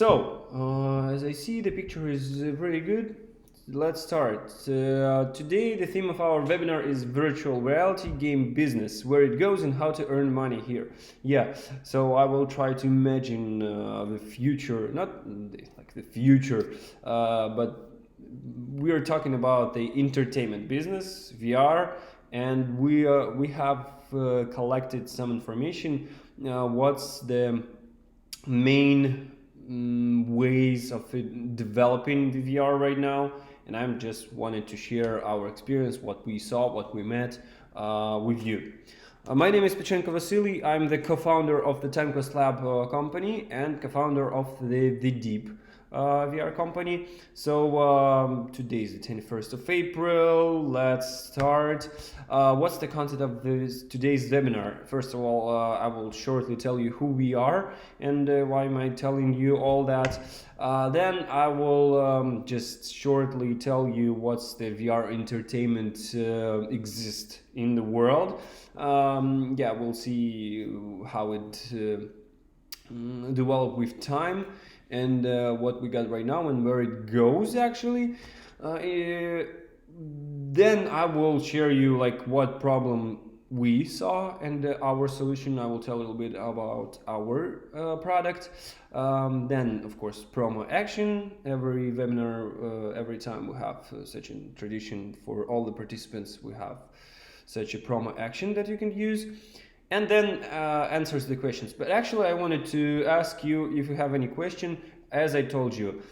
As I see, the picture is pretty good. Let's start. Today, the theme of our webinar is virtual reality game business, where it goes and how to earn money here. Yeah, so I will try to imagine the future, not like the future, but we are talking about the entertainment business, VR, and we have collected some information. What's the main ways of developing the VR right now, and I'm just wanted to share our experience, what we saw, what we met with you. My name is Petrenko Vasily. I'm the co-founder of the TimeQuest Lab company and co-founder of the Deep VR company. So today is the 21st of April. Let's start. What's the content of today's webinar? First of all, I will shortly tell you who we are and why am I telling you all that. Then I will just shortly tell you what's the VR entertainment exist in the world. Yeah, we'll see how it develop with time and what we got right now and where it goes actually. Then I will share you like what problem we saw and our solution. I will tell a little bit about our product. Then of course promo action. Every webinar, every time we have such a tradition for all the participants, we have such a promo action that you can use, and then answers the questions. But actually I wanted to ask you if you have any question. As I told you,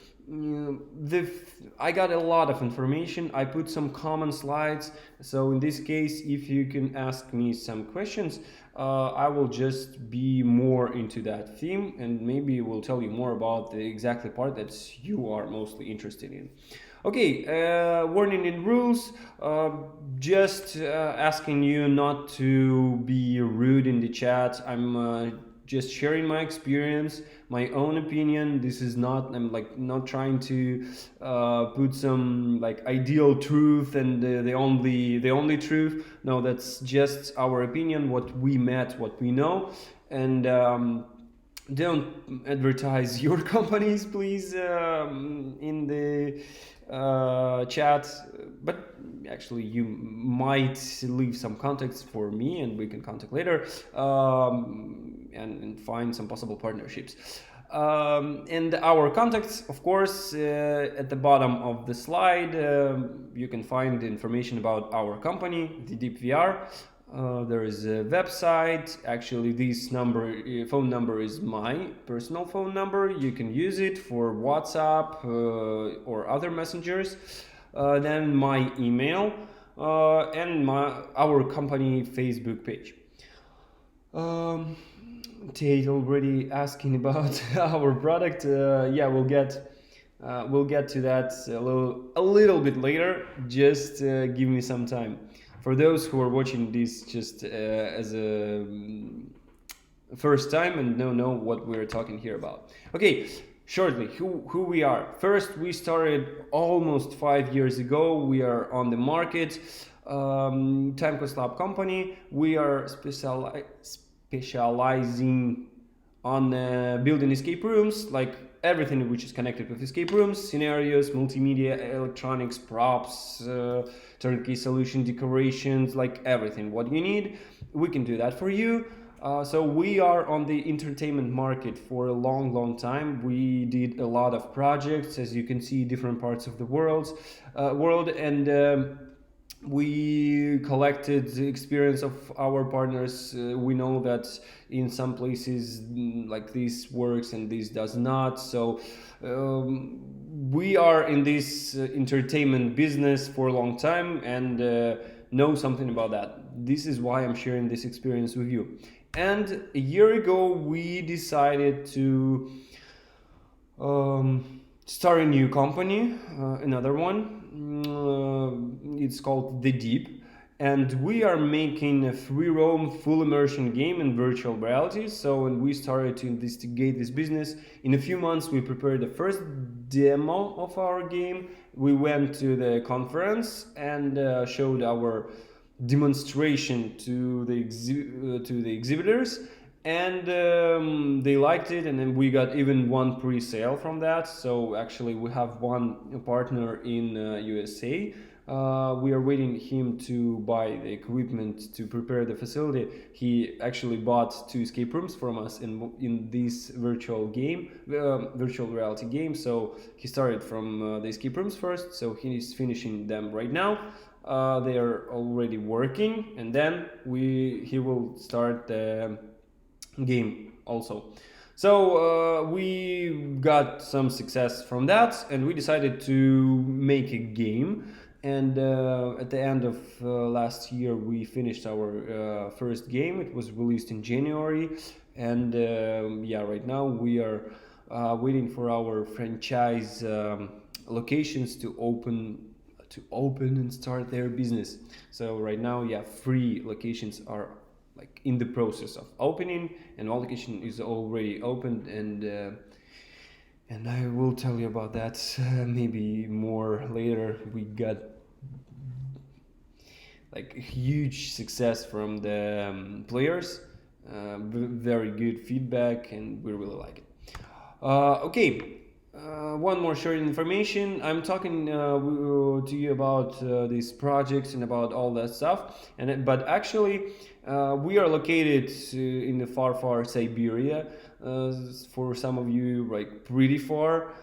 I got a lot of information. I put some common slides, so in this case if you can ask me some questions, I will just be more into that theme and maybe will tell you more about the exactly part that you are mostly interested in. Okay, warning in rules, just asking you not to be rude in the chat. I'm just sharing my experience, my own opinion. This is not, I'm like not trying to put some like ideal truth and the only truth. No, that's just our opinion, what we met, what we know. And don't advertise your companies, please, in the chat, but actually you might leave some contacts for me and we can contact later, and find some possible partnerships. And our contacts, of course, at the bottom of the slide, you can find information about our company, the Deep VR. There is a website. Actually, this phone number is my personal phone number. You can use it for WhatsApp or other messengers. Then my email and our company Facebook page. Tate already asking about our product. Yeah, we'll get to that a little bit later. Just give me some time. For those who are watching this just as a first time and don't know what we're talking here about. Okay, shortly, who we are. First, we started almost 5 years ago. We are on the market. TimeQuest Lab company. We are specializing on building escape rooms, like everything which is connected with escape rooms, scenarios, multimedia, electronics, props, turnkey solution, decorations, like everything what you need, we can do that for you. So we are on the entertainment market for a long time. We did a lot of projects, as you can see, different parts of the world, and we collected the experience of our partners. We know that in some places like this works and this does not. So we are in this entertainment business for a long time and know something about that. This is why I'm sharing this experience with you. And a year ago we decided to start a new company, another one. It's called The Deep, and we are making a free roam full immersion game in virtual reality. So when we started to investigate this business, in a few months we prepared the first demo of our game. We went to the conference and showed our demonstration to the exhibitors, and they liked it, and then we got even one pre-sale from that. So actually we have one partner in USA. We are waiting him to buy the equipment to prepare the facility. He actually bought 2 escape rooms from us in this virtual reality game. So he started from the escape rooms first, so he is finishing them right now. They are already working, and then he will start the game also. So we got some success from that, and we decided to make a game. And at the end of last year, we finished our first game. It was released in January, and yeah, right now we are waiting for our franchise locations to open and start their business. So right now, yeah, 3 locations are like in the process of opening, and one location is already opened, and I will tell you about that maybe more later. We got like huge success from the players, very good feedback, and we really like it. Okay. One more short information. I'm talking to you about these projects and about all that stuff. But actually, we are located in the far Siberia. For some of you, like pretty far.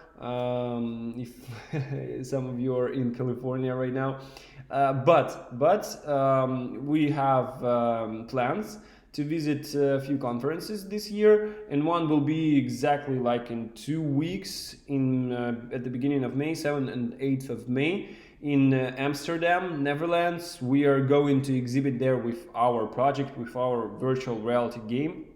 If some of you are in California right now, but we have plans to visit a few conferences this year, and one will be exactly like in 2 weeks at the beginning of May, 7th and 8th of May, in Amsterdam, Netherlands. We are going to exhibit there with our project, with our virtual reality game.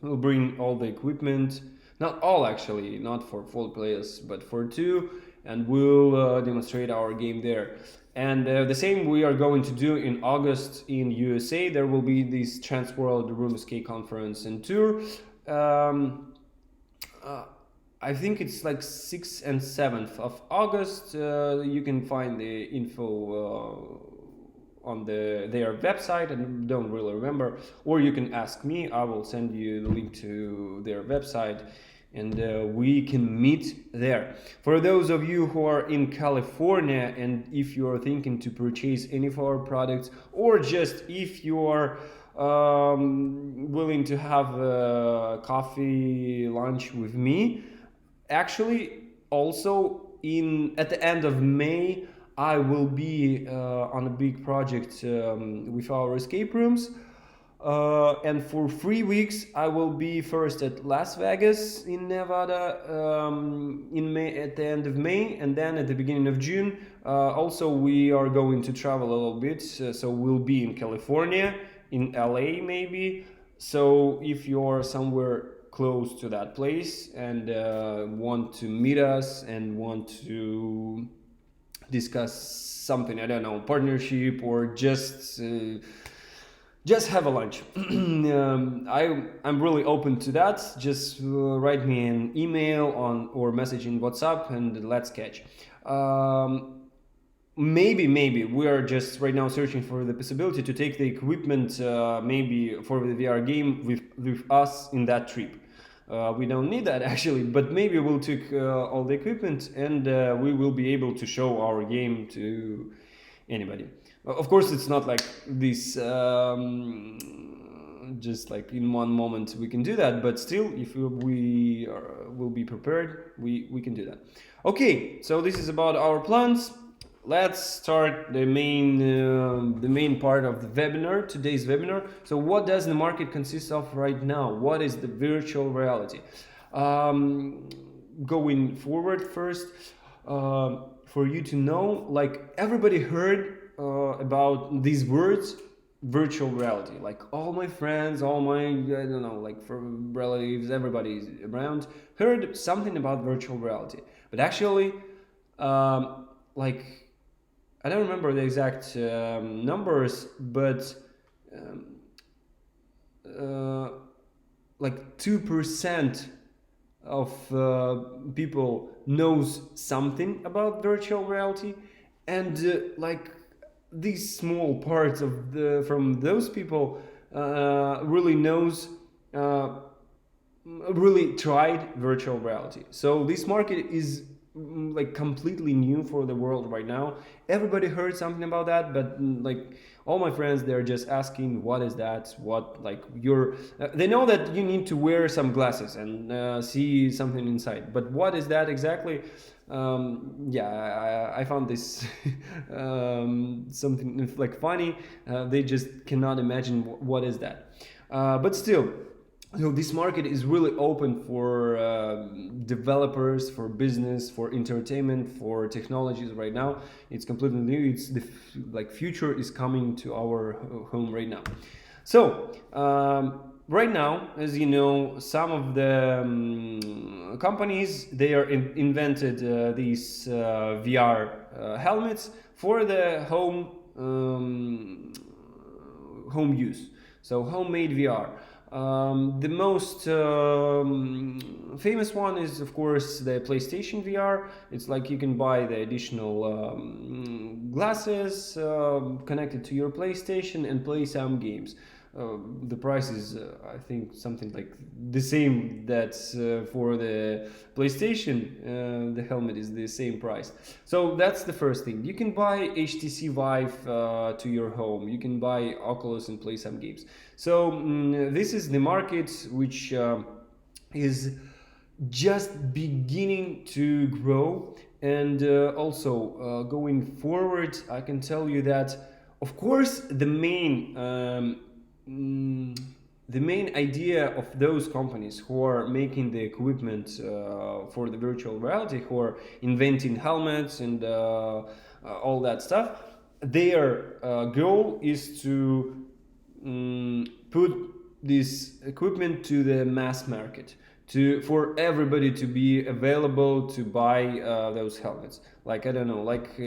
We'll bring all the equipment, not all actually, not for 4 players, but for 2, and we'll demonstrate our game there. And the same we are going to do in August in USA. There will be this Transworld Room Escape Conference and Tour. I think it's like 6th and 7th of August. You can find the info on their website, and don't really remember. Or you can ask me. I will send you the link to their website, and we can meet there. For those of you who are in California, and if you are thinking to purchase any of our products, or just if you are willing to have a coffee lunch with me, actually also at the end of May I will be on a big project with our escape rooms. And for 3 weeks, I will be first at Las Vegas in Nevada in May, at the end of May, and then at the beginning of June. Also, we are going to travel a little bit, so we'll be in California, in LA maybe. So if you're somewhere close to that place and want to meet us and want to discuss something, I don't know, partnership, or just have a lunch. I'm really open to that. Just write me an email or message in WhatsApp, and let's catch. Maybe we are just right now searching for the possibility to take the equipment maybe for the VR game with us in that trip. We don't need that actually, but maybe we'll take all the equipment, and we will be able to show our game to anybody. Of course, it's not like this, just like in one moment we can do that, but still, if we will be prepared, we can do that. Okay, so this is about our plans. Let's start the main part of the webinar, today's webinar. So what does the market consist of right now? What is the virtual reality? Going forward first, for you to know, like everybody heard about these words, virtual reality. Like all my friends, all my, I don't know, like from relatives, everybody around heard something about virtual reality. But actually, like, I don't remember the exact numbers, but like 2% of people knows something about virtual reality, and like these small parts from those people really knows uh, really tried virtual reality. So this market is like completely new for the world right now. Everybody heard something about that, but like all my friends, they're just asking, what is that? What, like, you're they know that you need to wear some glasses and see something inside, but what is that exactly? Yeah, I found this something like funny. They just cannot imagine what is that. But still, so this market is really open for developers, for business, for entertainment, for technologies right now. It's completely new. It's the like future is coming to our home right now. So right now, as you know, some of the companies, they are invented these VR helmets for the home use. So homemade VR. The most famous one is, of course, the PlayStation VR. It's like you can buy the additional glasses connected to your PlayStation and play some games. The price is, I think, something like the same that's for the PlayStation. The helmet is the same price. So that's the first thing. You can buy HTC Vive to your home. You can buy Oculus and play some games. So this is the market which is just beginning to grow. And also going forward, I can tell you that, of course, the main idea of those companies who are making the equipment for the virtual reality, who are inventing helmets and all that stuff, their goal is to put this equipment to the mass market, to for everybody to be available to buy those helmets, like, I don't know, like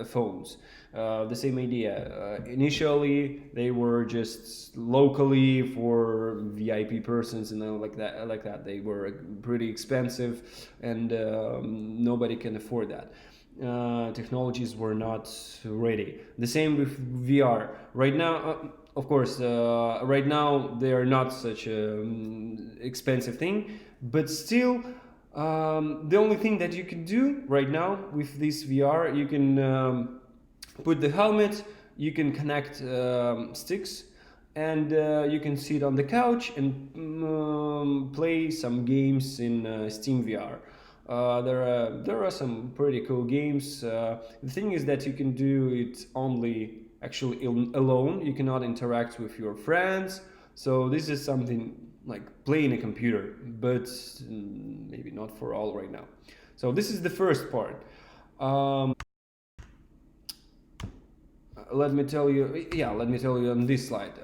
phones. The same idea. Initially, they were just locally for VIP persons and like that. Like that, they were pretty expensive, and nobody can afford that. Technologies were not ready. The same with VR. Right now, of course, right now they are not such an expensive thing, but still, the only thing that you can do right now with this VR, you can put the helmet, you can connect sticks, and you can sit on the couch and play some games in Steam VR. There are some pretty cool games. The thing is that you can do it only actually alone. You cannot interact with your friends. So this is something like playing a computer, but maybe not for all right now. So this is the first part. Let me tell you, yeah, let me tell you on this slide.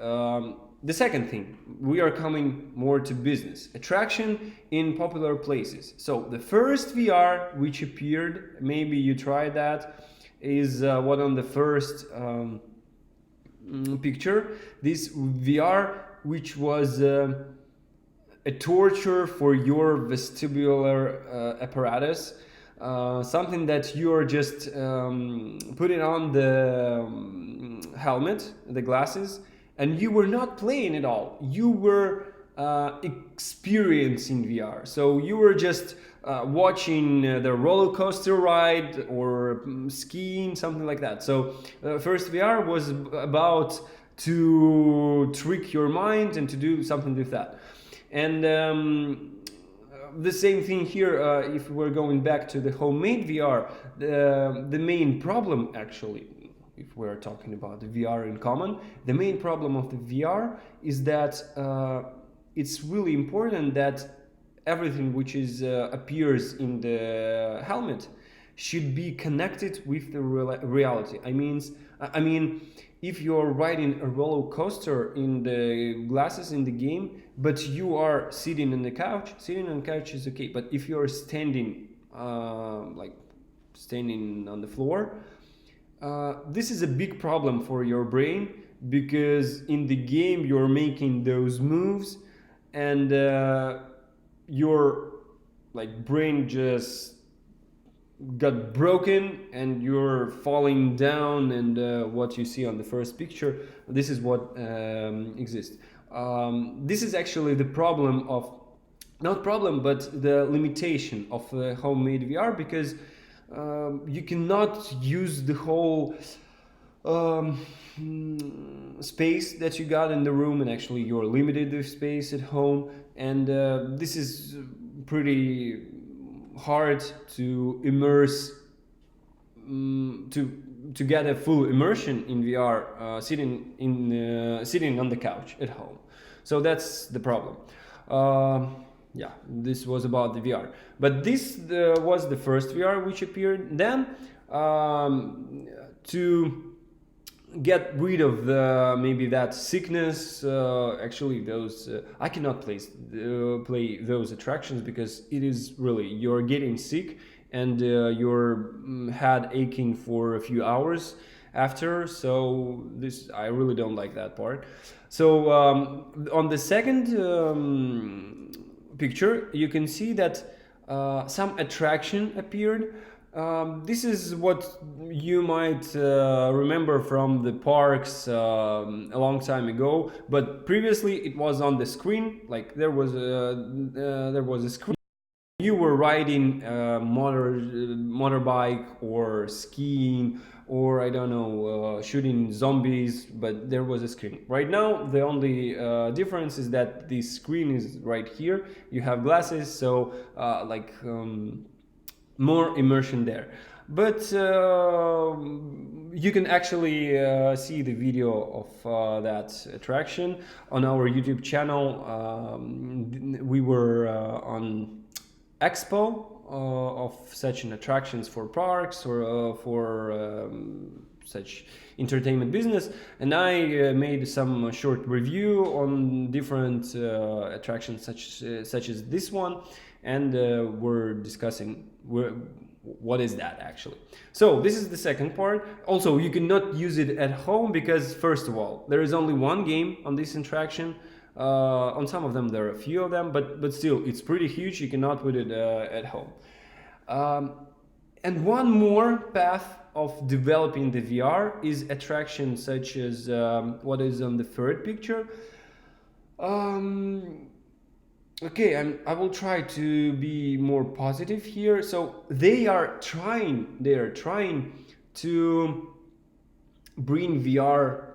The second thing, we are coming more to business attraction in popular places. So the first VR which appeared, maybe you tried that, is what on the first picture. This VR which was a torture for your vestibular apparatus. Something that you are just putting on the helmet, the glasses, and you were not playing at all. You were experiencing VR. So you were just watching the roller coaster ride or skiing, something like that. So first VR was about to trick your mind and to do something with that. And the same thing here, if we're going back to the homemade VR, the main problem actually, if we're talking about the VR in common, the main problem of the VR is that it's really important that everything which is appears in the helmet should be connected with the reality. I mean, if you're riding a roller coaster in the glasses in the game, but you are sitting on the couch, sitting on the couch is okay. But if you're standing, like standing on the floor, this is a big problem for your brain, because in the game you're making those moves, and your like brain just got broken and you're falling down, and what you see on the first picture, this is what exists. This is actually the problem of, not problem, but the limitation of homemade VR, because you cannot use the whole space that you got in the room, and actually you're limited with space at home, and this is pretty hard to immerse, to get a full immersion in VR, sitting on the couch at home. So that's the problem. Yeah, this was about the VR, but this was the first VR which appeared. Then to get rid of the maybe that sickness, actually those I cannot play those attractions, because it is really, you're getting sick and your head aching for a few hours after. So this, I really don't like that part. So on the second picture, you can see that some attraction appeared. This is what you might remember from the parks a long time ago, but previously it was on the screen. Like there was a screen. You were riding a motorbike or skiing, or I don't know, shooting zombies, but there was a screen. Right now, the only difference is that the screen is right here. You have glasses, so more immersion there. But you can actually see the video of that attraction on our YouTube channel. We were on expo of such an attractions for parks, or for such entertainment business, and I made some short review on different attractions such as this one, and we're discussing what is that actually. So this is the second part. Also, you cannot use it at home because, first of all, there is only one game on this attraction. On some of them there are a few of them, but still it's pretty huge. You cannot put it at home. And one more path of developing the VR is attractions such as what is on the third picture. Okay, I will try to be more positive here. So they are trying to bring VR,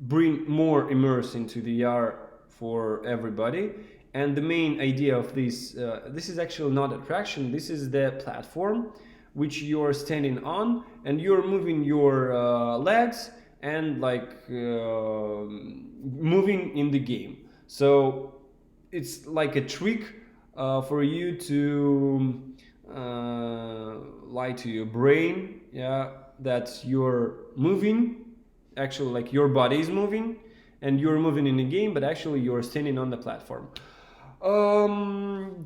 bring more immerse into the VR for everybody. And the main idea of this, this is actually not attraction, this is the platform which you're standing on, and you're moving your legs and like moving in the game. So it's like a trick for you to lie to your brain, yeah, that you're moving, actually like your body is moving and you're moving in the game, but actually you're standing on the platform.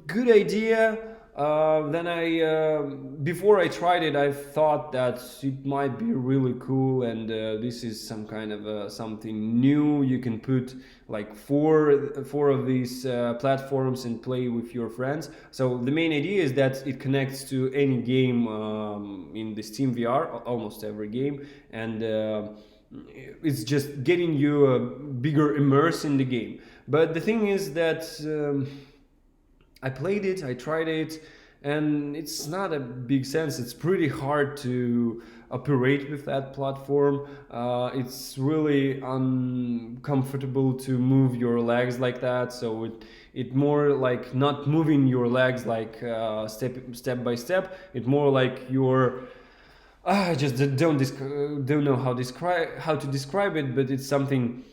Good idea. Then before I tried it, I thought that it might be really cool, and this is some kind of something new. You can put like four of these platforms and play with your friends. So the main idea is that it connects to any game in the Steam VR, almost every game, and it's just getting you a bigger immerse in the game. But the thing is that I played it, I tried it, and it's not a big sense. It's pretty hard to operate with that platform. It's really uncomfortable to move your legs like that. So it more like not moving your legs like step by step. It more like you're I just don't know how to describe it, but it's something.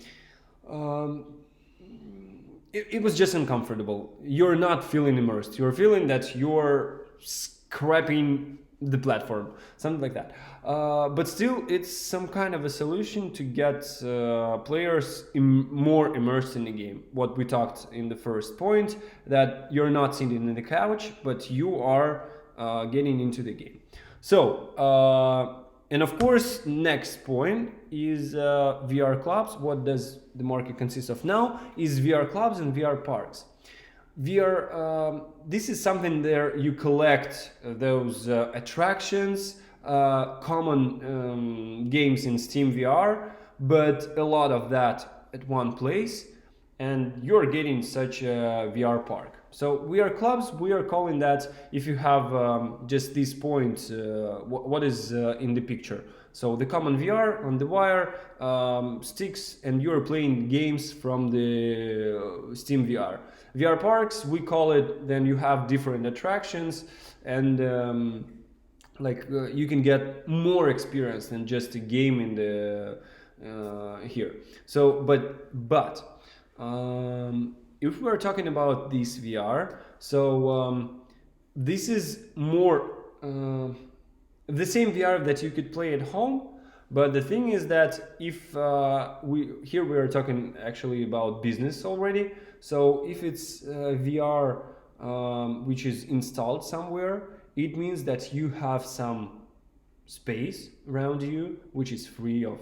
It was just uncomfortable. You're not feeling immersed. You're feeling that you're scraping the platform, something like that. But still, it's some kind of a solution to get players more immersed in the game. What we talked in the first point, that you're not sitting in the couch, but you are getting into the game. So, and of course, next point is VR clubs. What does the market consist of now? Is VR clubs and VR parks. VR, this is something there you collect those attractions, common games in Steam VR, but a lot of that at one place, and you're getting such a VR park. So VR clubs, we are calling that if you have just these points, what is in the picture. So the common VR on the wire, sticks, and you're playing games from the Steam VR. VR parks, we call it, then you have different attractions, and you can get more experience than just a game in the here. So, if we're talking about this VR, so this is more the same VR that you could play at home. But the thing is that if we are talking actually about business already. So if it's VR which is installed somewhere, it means that you have some space around you which is free of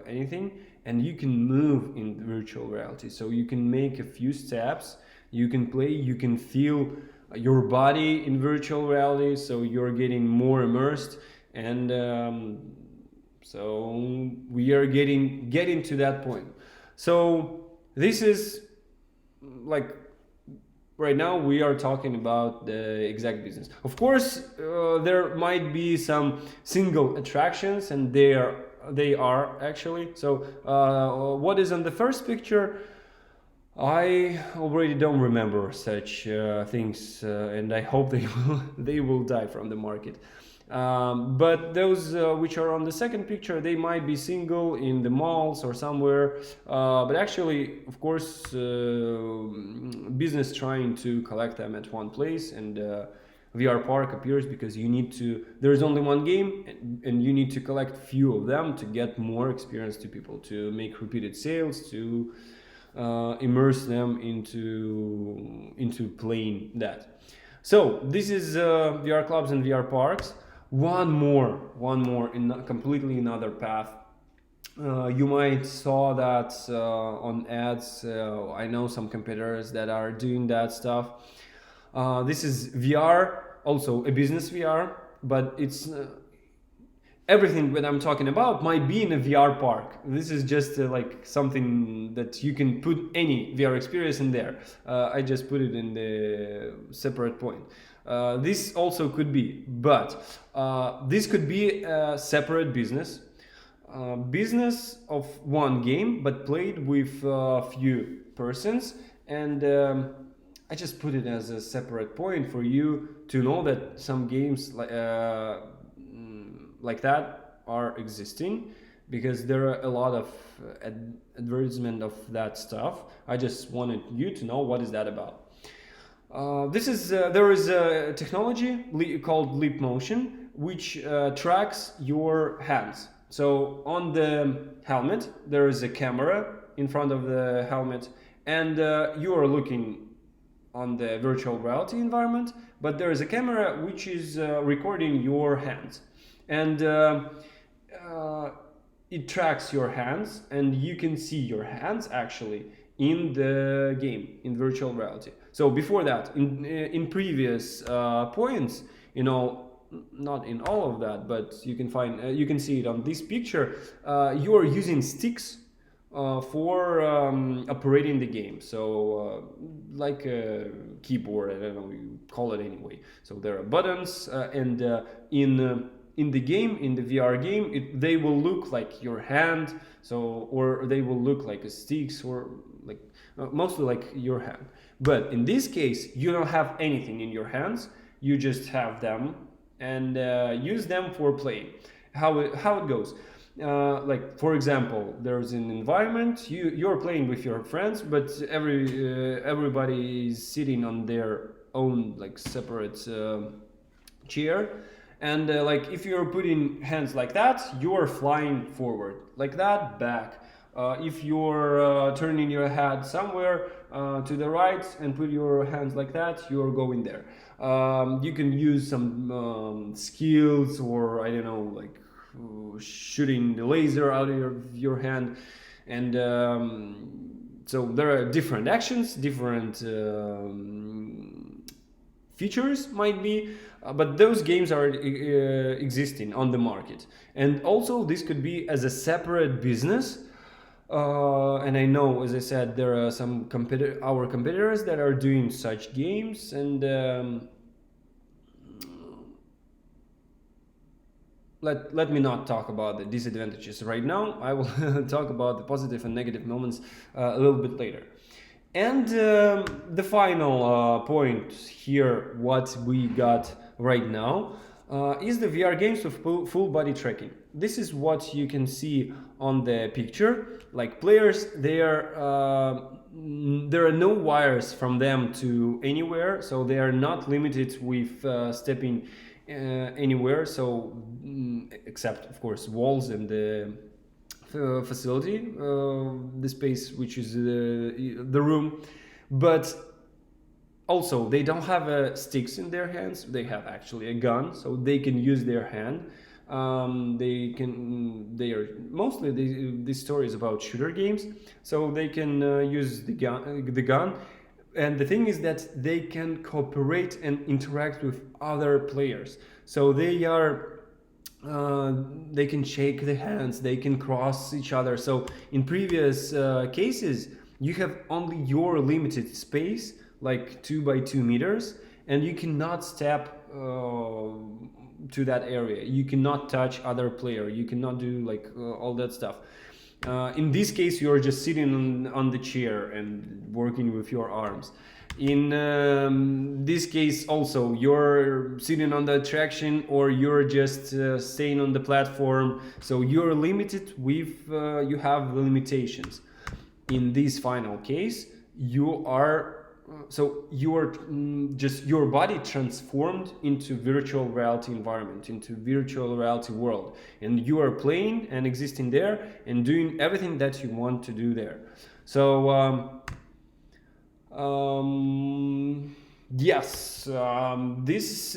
anything, and you can move in virtual reality. So you can make a few steps, you can play, you can feel your body in virtual reality, so you're getting more immersed. And so we are getting to that point. So this is like, right now we are talking about the exact business. Of course, there might be some single attractions, and they are actually. So what is on the first picture, I already don't remember such things, and I hope they will die from the market. But those which are on the second picture, they might be single in the malls or somewhere. But actually, of course, business trying to collect them at one place, and VR Park appears because there's only one game, and you need to collect few of them to get more experience to people, to make repeated sales, to immerse them into playing that. So this is VR clubs and VR parks. One more in completely another path. You might saw that on ads. I know some competitors that are doing that stuff. This is VR, also a business VR, but it's everything that I'm talking about might be in a VR park. This is just like something that you can put any VR experience in there. I just put it in the separate point. This also could be, but this could be a separate business. Business of one game, but played with a few persons. And I just put it as a separate point for you to know that some games like that are existing, because there are a lot of advertisement of that stuff. I just wanted you to know what is that about. There is a technology called Leap Motion, which tracks your hands. So on the helmet, there is a camera in front of the helmet, and you are looking on the virtual reality environment, but there is a camera which is recording your hands. And it tracks your hands, and you can see your hands actually in the game, in virtual reality. So before that, in previous points, not in all of that, but you can see it on this picture. You are using sticks for operating the game. So like a keyboard, I don't know, you call it anyway. So there are buttons, and in the game, in the VR game, they will look like your hand, or they will look like a sticks, or like mostly like your hand. But in this case, you don't have anything in your hands. You just have them, and use them for playing. How it goes? Like, for example, there's an environment, you're playing with your friends, but everybody is sitting on their own like separate chair. And like, if you're putting hands like that, you're flying forward, like that, back. If you're turning your head somewhere to the right and put your hands like that, you're going there. You can use some skills, or I don't know, like shooting the laser out of your hand. And so there are different actions, different features might be, but those games are existing on the market. And also this could be as a separate business. And I know, as I said, there are some our competitors that are doing such games, and let me not talk about the disadvantages right now. I will talk about the positive and negative moments a little bit later. And the final point here, what we got right now, is the VR games with full body tracking. This is what you can see on the picture. Like players, there are no wires from them to anywhere, so they are not limited with stepping anywhere. So except of course walls and the facility, the space which is the room, but also they don't have sticks in their hands. They have actually a gun, so they can use their hand. They are mostly this story is about shooter games, so they can use the gun. And the thing is that they can cooperate and interact with other players. So they can shake the hands, they can cross each other. So in previous cases, you have only your limited space, like 2 by 2 meters, and you cannot step to that area. You cannot touch other player. You cannot do like all that stuff. In this case, you're just sitting on the chair and working with your arms. In this case also, you're sitting on the attraction or you're just staying on the platform, so you're limited with you have limitations. In this final case, you are just your body transformed into virtual reality environment, into virtual reality world, and you are playing and existing there and doing everything that you want to do there. So yes, this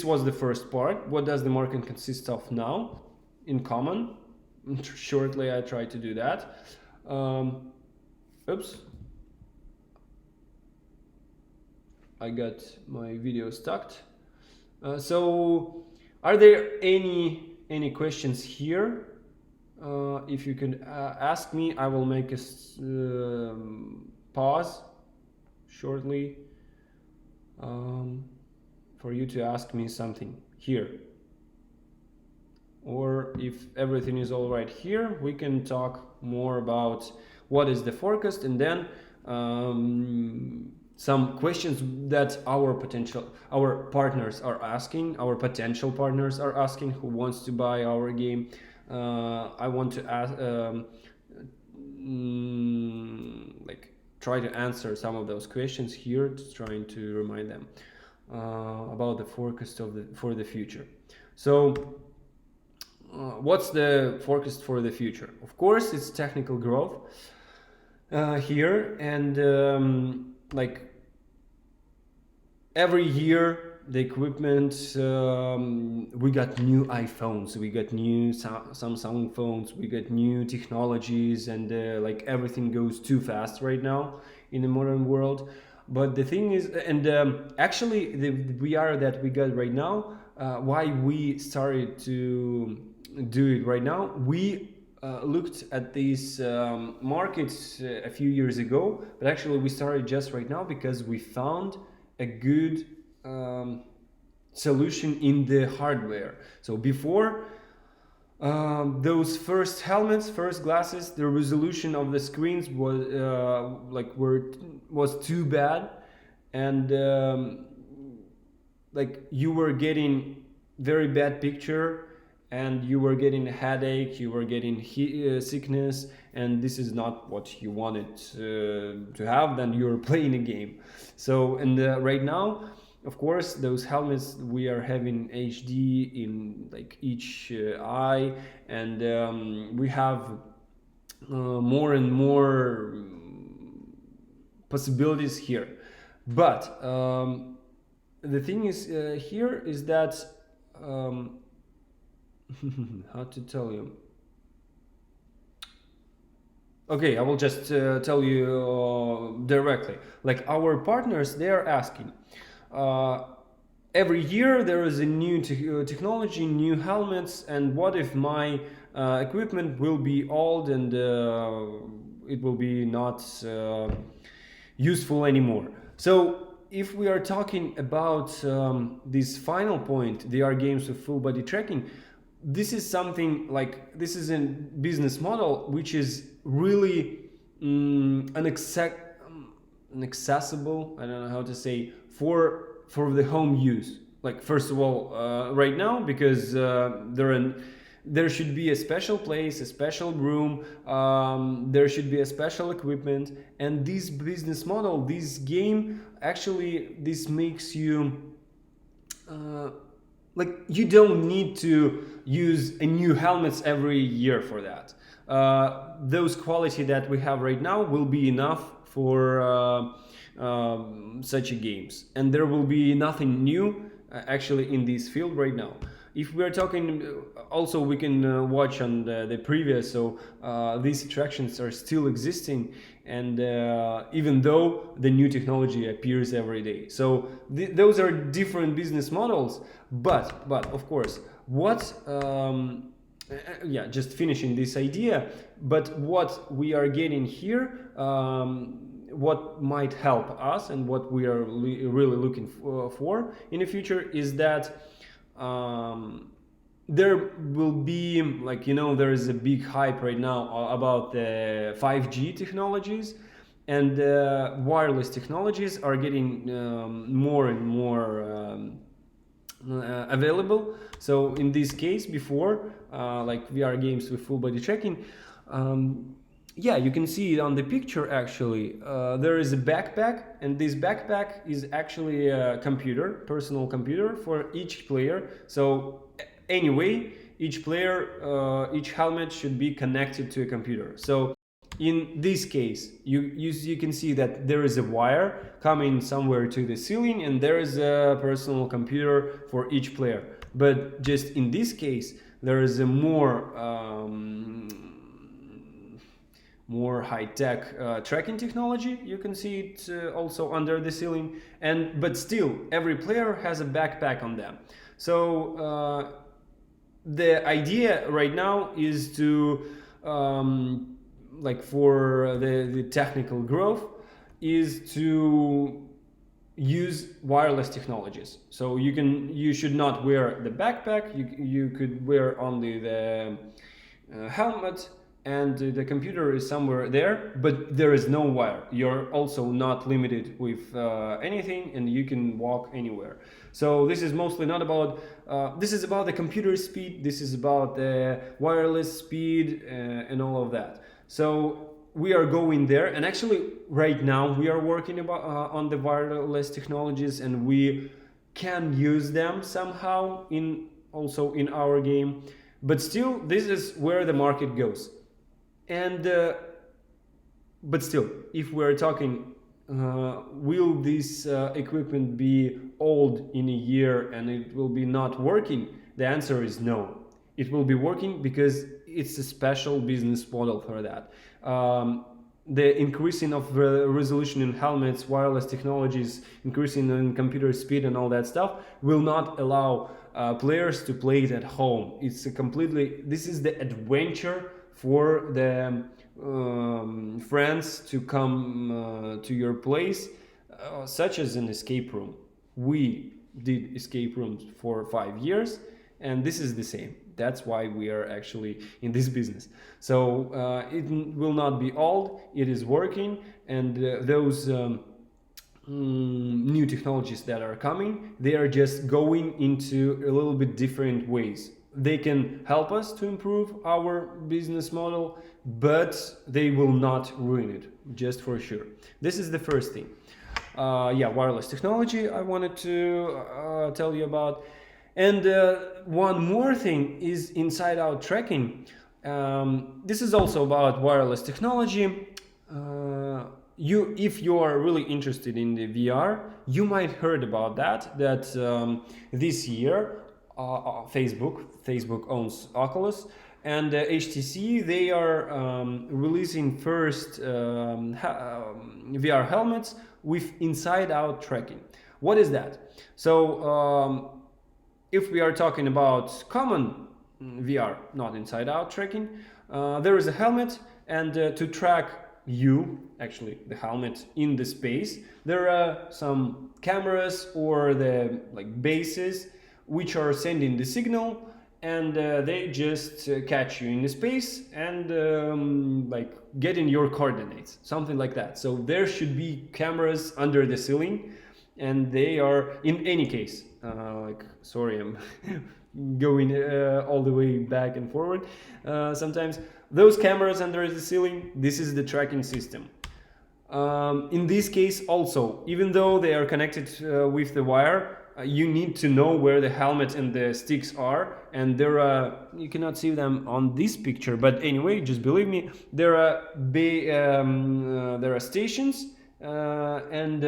was the first part. What does the market consist of now? In common, shortly, I try to do that. Oops, I got my video stuck. So, are there any questions here? If you could ask me, I will make a pause shortly for you to ask me something here. Or if everything is all right here, we can talk more about what is the forecast, and then some questions that our partners are asking, our potential partners are asking, who wants to buy our game. I want to ask, like try to answer some of those questions here, trying to remind them about the forecast for the future. So what's the forecast for the future? Of course, it's technical growth here, and like every year the equipment, we got new iPhones, we got new Samsung phones, we got new technologies, and like everything goes too fast right now in the modern world. But the thing is, and actually the VR that we got right now, why we started to do it right now, we looked at these markets a few years ago, but actually we started just right now because we found a good solution in the hardware. So before those first helmets, first glasses, the resolution of the screens was too bad, and like you were getting very bad picture, and you were getting a headache, you were getting sickness, and this is not what you wanted to have. Then you're playing a game. So, and right now, of course, those helmets, we are having HD in like each eye, and we have more and more possibilities here. But the thing is here is that how to tell you? Okay, I will just tell you directly. Like our partners, they are asking, every year there is a new technology, new helmets, and what if my equipment will be old and it will be not useful anymore. So if we are talking about this final point, they are games with full body tracking, this is something like, this is a business model which is really inaccessible, I don't know how to say, for the home use. Like, first of all, right now, because there should be a special place, a special room, there should be a special equipment, and this business model, this game, actually, this makes you like, you don't need to use a new helmets every year for that. Those quality that we have right now will be enough for such a games, and there will be nothing new actually in this field right now. If we are talking, also we can watch on the previous, so these attractions are still existing, and even though the new technology appears every day, so those are different business models. But of course, what yeah, just finishing this idea, but what we are getting here, what might help us and what we are really looking for in the future is that there will be, like, there is a big hype right now about the 5G technologies, and wireless technologies are getting more and more available. So in this case, before, like VR games with full body tracking, yeah, you can see it on the picture actually. There is a backpack, and this backpack is actually a computer, personal computer for each player. So anyway, each player, each helmet should be connected to a computer. So in this case, you can see that there is a wire coming somewhere to the ceiling, and there is a personal computer for each player. But just in this case, there is a more high-tech tracking technology. You can see it also under the ceiling, but still every player has a backpack on them. So the idea right now is to like, for the technical growth, is to use wireless technologies. So you should not wear the backpack, you could wear only the helmet, and the computer is somewhere there, but there is no wire. You're also not limited with anything, and you can walk anywhere. So this is mostly not about, this is about the computer speed, this is about the wireless speed and all of that. So we are going there, and actually right now we are working on the wireless technologies, and we can use them somehow also in our game. But still, this is where the market goes. And but still, if we're talking, will this equipment be old in a year and it will be not working? The answer is no. It will be working because it's a special business model for that. The increasing of resolution in helmets, wireless technologies, increasing in computer speed and all that stuff will not allow players to play it at home. It's a completely, this is the adventure for the friends to come to your place, such as an escape room. We did escape rooms for 5 years, and this is the same. That's why we are actually in this business. So it will not be old, it is working, and those new technologies that are coming, they are just going into a little bit different ways. They can help us to improve our business model, but they will not ruin it, just for sure. This is the first thing. Yeah, wireless technology I wanted to tell you about. And one more thing is inside-out tracking. This is also about wireless technology. If you are really interested in the VR, you might heard about that this year Facebook owns Oculus, and HTC, they are releasing first VR helmets with inside-out tracking. What is that? So if we are talking about common VR, not inside out tracking, there is a helmet, and to track you, actually the helmet in the space, there are some cameras or the like bases which are sending the signal, and they just catch you in the space and like getting your coordinates, something like that. So there should be cameras under the ceiling, and they are, in any case, like, sorry, I'm going all the way back and forward sometimes. Those cameras under the ceiling, this is the tracking system. In this case also, even though they are connected with the wire, you need to know where the helmet and the sticks are, and there are, you cannot see them on this picture, but anyway, just believe me, there are stations, and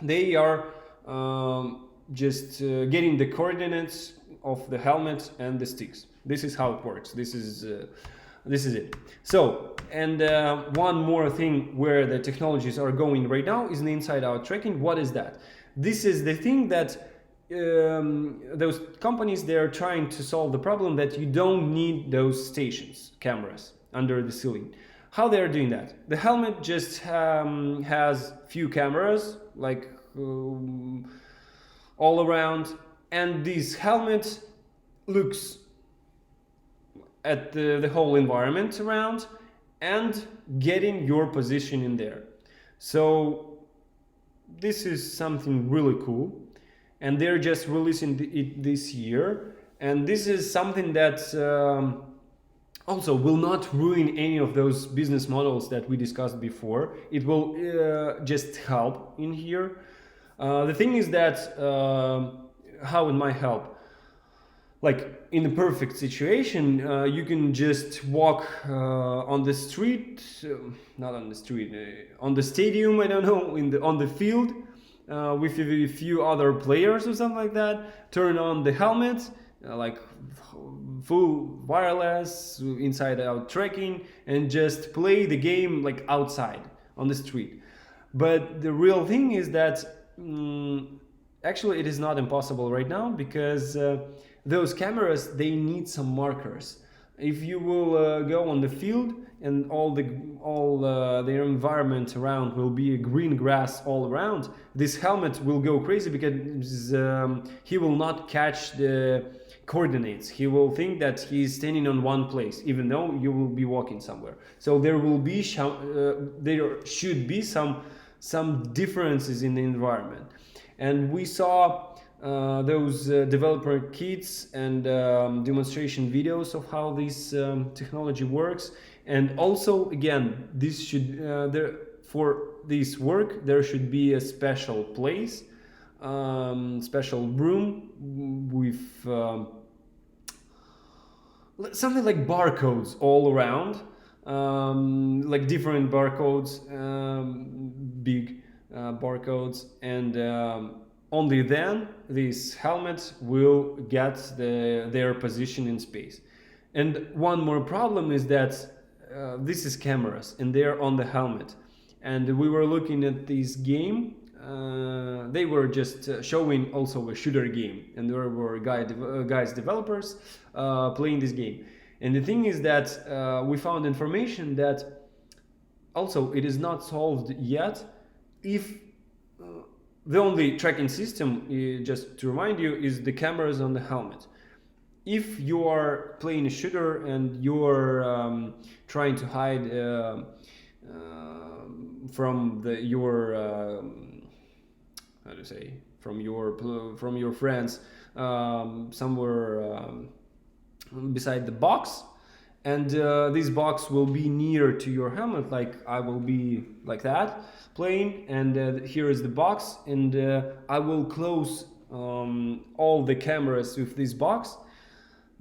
they are just getting the coordinates of the helmet and the sticks. This is how it works. This is it. So, and one more thing where the technologies are going right now is the inside-out tracking. What is that? This is the thing that those companies, they are trying to solve the problem that you don't need those stations, cameras under the ceiling. How they are doing that? The helmet just has few cameras, like all around, and this helmet looks at the whole environment around and getting your position in there. So this is something really cool, and they're just releasing it this year, and this is something that also will not ruin any of those business models that we discussed before. It will just help in here. The thing is that how it might help, like in a perfect situation, you can just walk on the street, not on the street, on the stadium, I don't know, on the field with a few other players or something like that, turn on the helmet, like full wireless, inside out tracking, and just play the game like outside on the street. But the real thing is that actually it is not impossible right now, because those cameras, they need some markers. If you will go on the field and all their environment around will be a green grass all around, this helmet will go crazy, because he will not catch the coordinates. He will think that he's standing on one place, even though you will be walking somewhere. So there will be there should be some differences in the environment, and we saw those developer kits and demonstration videos of how this technology works. And also, again, this should for this work there should be a special place, special room with something like barcodes all around, like different barcodes, big barcodes, and only then this helmet will get their position in space. And one more problem is that this is cameras and they're on the helmet. And we were looking at this game. They were just showing also a shooter game, and there were guys developers playing this game. And the thing is that we found information that also it is not solved yet. If the only tracking system, just to remind you, is the cameras on the helmet. If you are playing a shooter and you are trying to hide from your how to say, from your friends somewhere beside the box, and this box will be near to your helmet, like I will be like that playing, and here is the box, and I will close all the cameras with this box.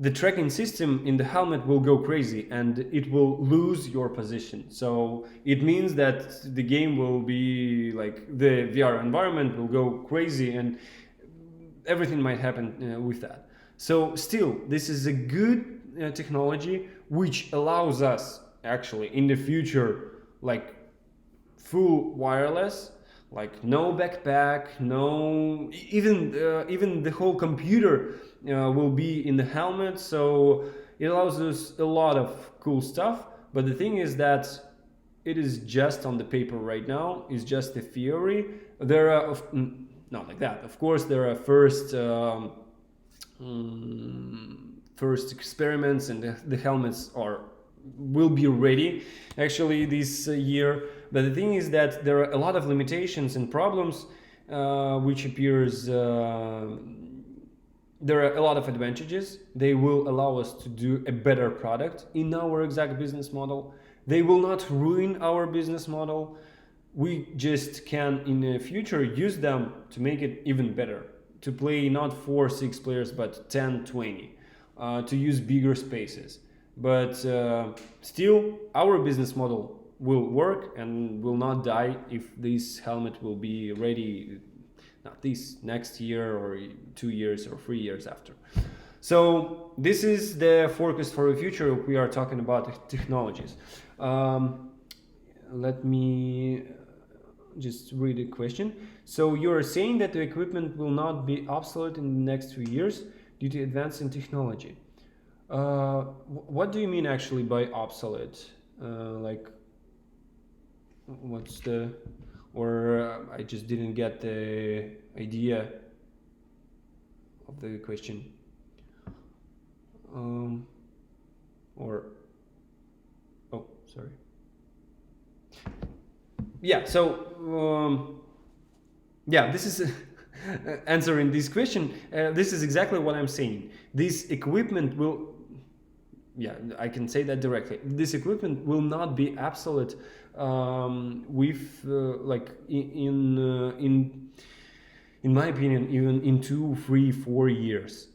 The tracking system in the helmet will go crazy and it will lose your position. So it means that the game will be like, the VR environment will go crazy and everything might happen with that. So still, this is a good technology which allows us actually in the future like full wireless, like no backpack, no even the whole computer will be in the helmet. So it allows us a lot of cool stuff. But the thing is that it is just on the paper right now. It's just a theory. There are not like that. Of course, there are first experiments, and the helmets will be ready actually this year. But the thing is that there are a lot of limitations and problems, which appears. There are a lot of advantages. They will allow us to do a better product in our exact business model. They will not ruin our business model. We just can in the future use them to make it even better, to play not 4-6 players but 10-20, to use bigger spaces. But still, our business model will work and will not die if this helmet will be ready, not this next year or 2 years or 3 years after. So this is the forecast for the future. We are talking about technologies. Let me just read a question. So you're saying that the equipment will not be obsolete in the next few years due to advance in technology. What do you mean actually by obsolete? Like, what's the, or I just didn't get the idea of the question. Or, oh, sorry. Yeah, so, yeah, this is answering this question. This is exactly what I'm saying. This equipment will, yeah, I can say that directly. This equipment will not be obsolete with like in my opinion, even in 2, 3, 4 years.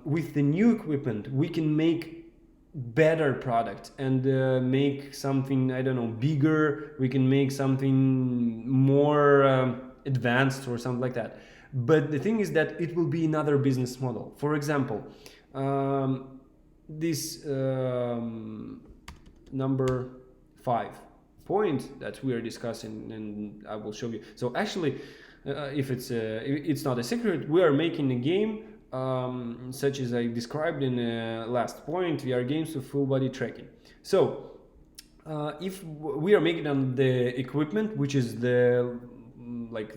With the new equipment, we can make better product and make something, I don't know, bigger. We can make something more advanced or something like that. But the thing is that it will be another business model. For example, this number 5 point that we are discussing, and I will show you. So actually, if it's not a secret, we are making a game such as I described in the last point, VR games with full body tracking. So if we are making on the equipment, which is the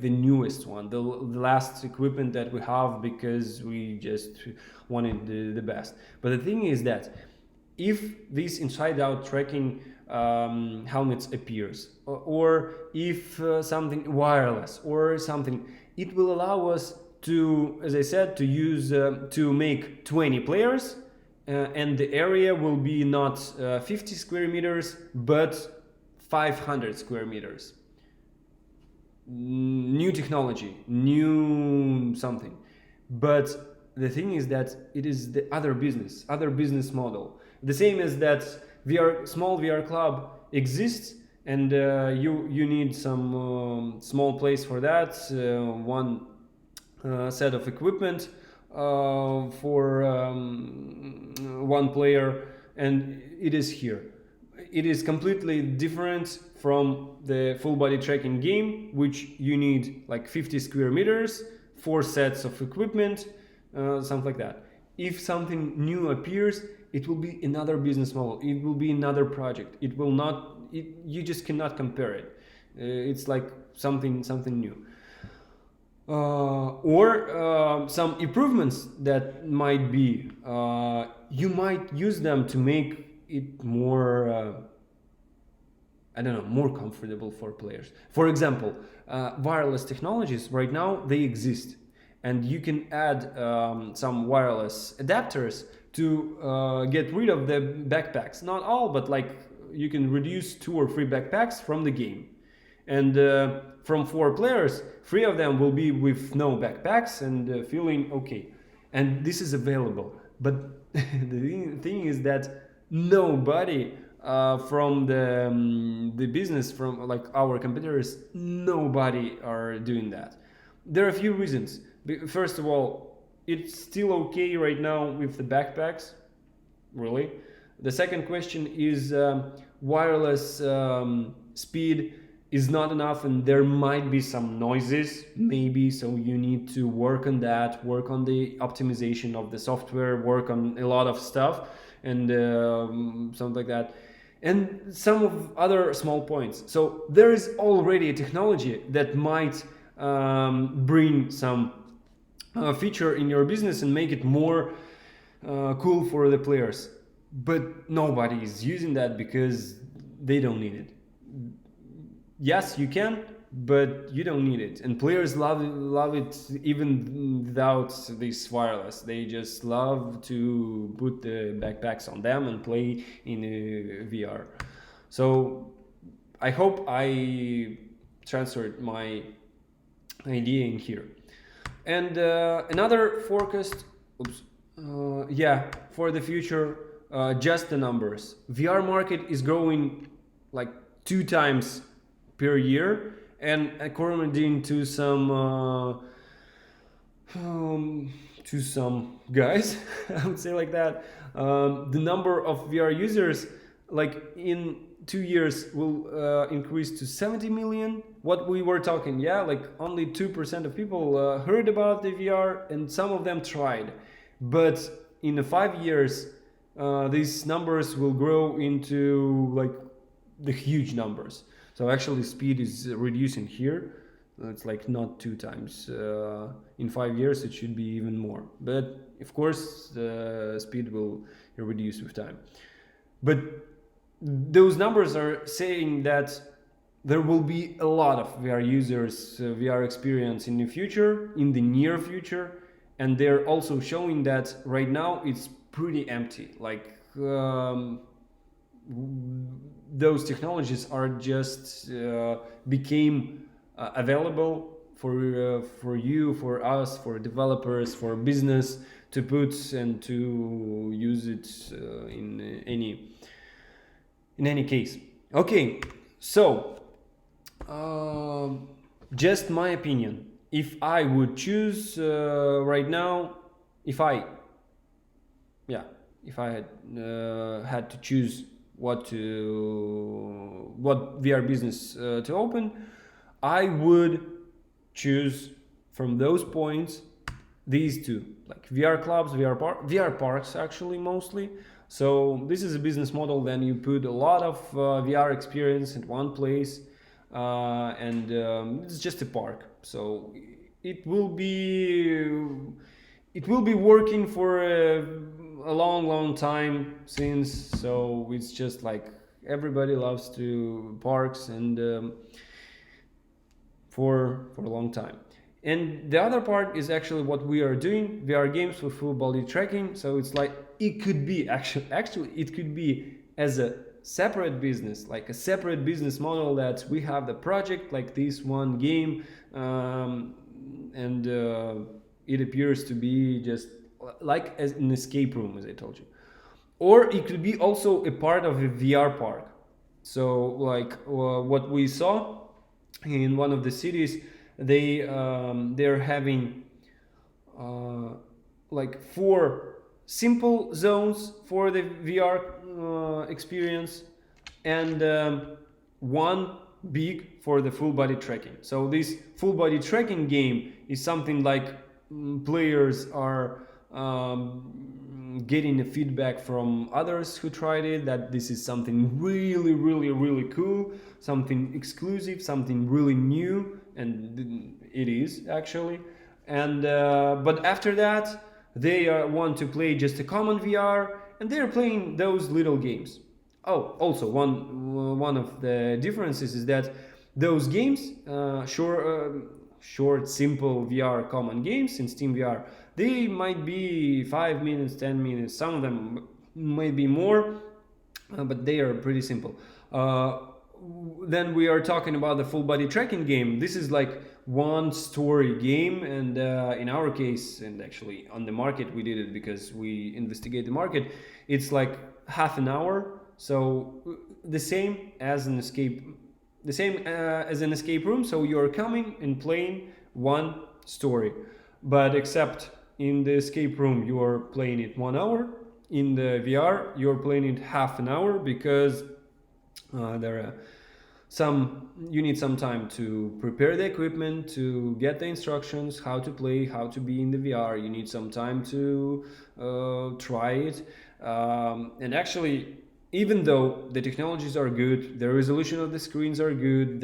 newest one, the last equipment that we have, because we just wanted the best. But the thing is that if this inside-out tracking helmets appears, or if something wireless or something, it will allow us to, as I said, to use to make 20 players, and the area will be not 50 square meters but 500 square meters. New technology, new something. But the thing is that it is the other business model. The same as that small VR club exists, and you need some small place for that, one set of equipment for one player, and it is here. It is completely different from the full body tracking game, which you need like 50 square meters, 4 sets of equipment, something like that. If something new appears, it will be another business model. It will be another project. It will not. You just cannot compare it. It's like something new. Or some improvements that might be. You might use them to make it more. I don't know, more comfortable for players. For example, wireless technologies right now, they exist, and you can add some wireless adapters to get rid of the backpacks. Not all, but like you can reduce 2 or 3 backpacks from the game. And from 4 players, 3 of them will be with no backpacks and feeling okay. And this is available. But the thing is that nobody from the business, from like our competitors, nobody are doing that. There are a few reasons. First of all, it's still okay right now with the backpacks, really. The second question is wireless speed is not enough, and there might be some noises maybe, so you need to work on that, work on the optimization of the software, work on a lot of stuff, and something like that, and some of other small points. So there is already a technology that might bring some feature in your business and make it more cool for the players, but nobody is using that because they don't need it. Yes, you can, but you don't need it, and players love it even without this wireless. They just love to put the backpacks on them and play in VR. So I hope I transferred my idea in here. And another forecast, yeah, for the future, just the numbers. VR market is growing like 2 times per year, and according to some guys, I would say like that, the number of VR users, like in 2 years, will increase to 70 million. What we were talking, yeah, like only 2% of people heard about the VR, and some of them tried. But in the 5 years, these numbers will grow into like the huge numbers. So actually speed is reducing here. It's like not 2 times. In 5 years it should be even more. But of course the speed will reduce with time. But those numbers are saying that there will be a lot of VR users, VR experience in the future, in the near future. And they're also showing that right now it's pretty empty. Like those technologies are just became available for you, for us, for developers, for business to put and to use it in any case. Okay, so just my opinion. If I would choose right now, if I had to choose what VR business to open, I would choose from those points these two, like VR clubs, VR parks actually mostly. So this is a business model. Then you put a lot of VR experience in one place, and it's just a park. So it will be working for a long time since. So it's just like everybody loves to parks, and for a long time. And the other part is actually what we are doing, VR games with full body tracking. So it's like it could be actually it could be as a separate business, like a separate business model, that we have the project like this one game, and it appears to be just like as an escape room, as I told you. Or it could be also a part of a VR park. So like what we saw in one of the cities, they're having like 4 simple zones for the VR experience, and one big for the full body tracking. So this full body tracking game is something like players are getting the feedback from others who tried it, that this is something really cool, something exclusive, something really new, and it is actually. And but after that they want to play just a common VR, and they're playing those little games. Oh, also one of the differences is that those games, short, simple VR common games in Steam VR, they might be 5 minutes, 10 minutes. Some of them might be more, but they are pretty simple. Then we are talking about the full body tracking game. This is like one story game, and in our case, and actually on the market we did it because we investigate the market, it's like half an hour. So the same as an escape room. So you're coming and playing one story, but except in the escape room you are playing it 1 hour. In the VR you're playing it half an hour, because there are You need some time to prepare the equipment, to get the instructions, how to play, how to be in the VR. You need some time to try it. And actually, even though the technologies are good, the resolution of the screens are good,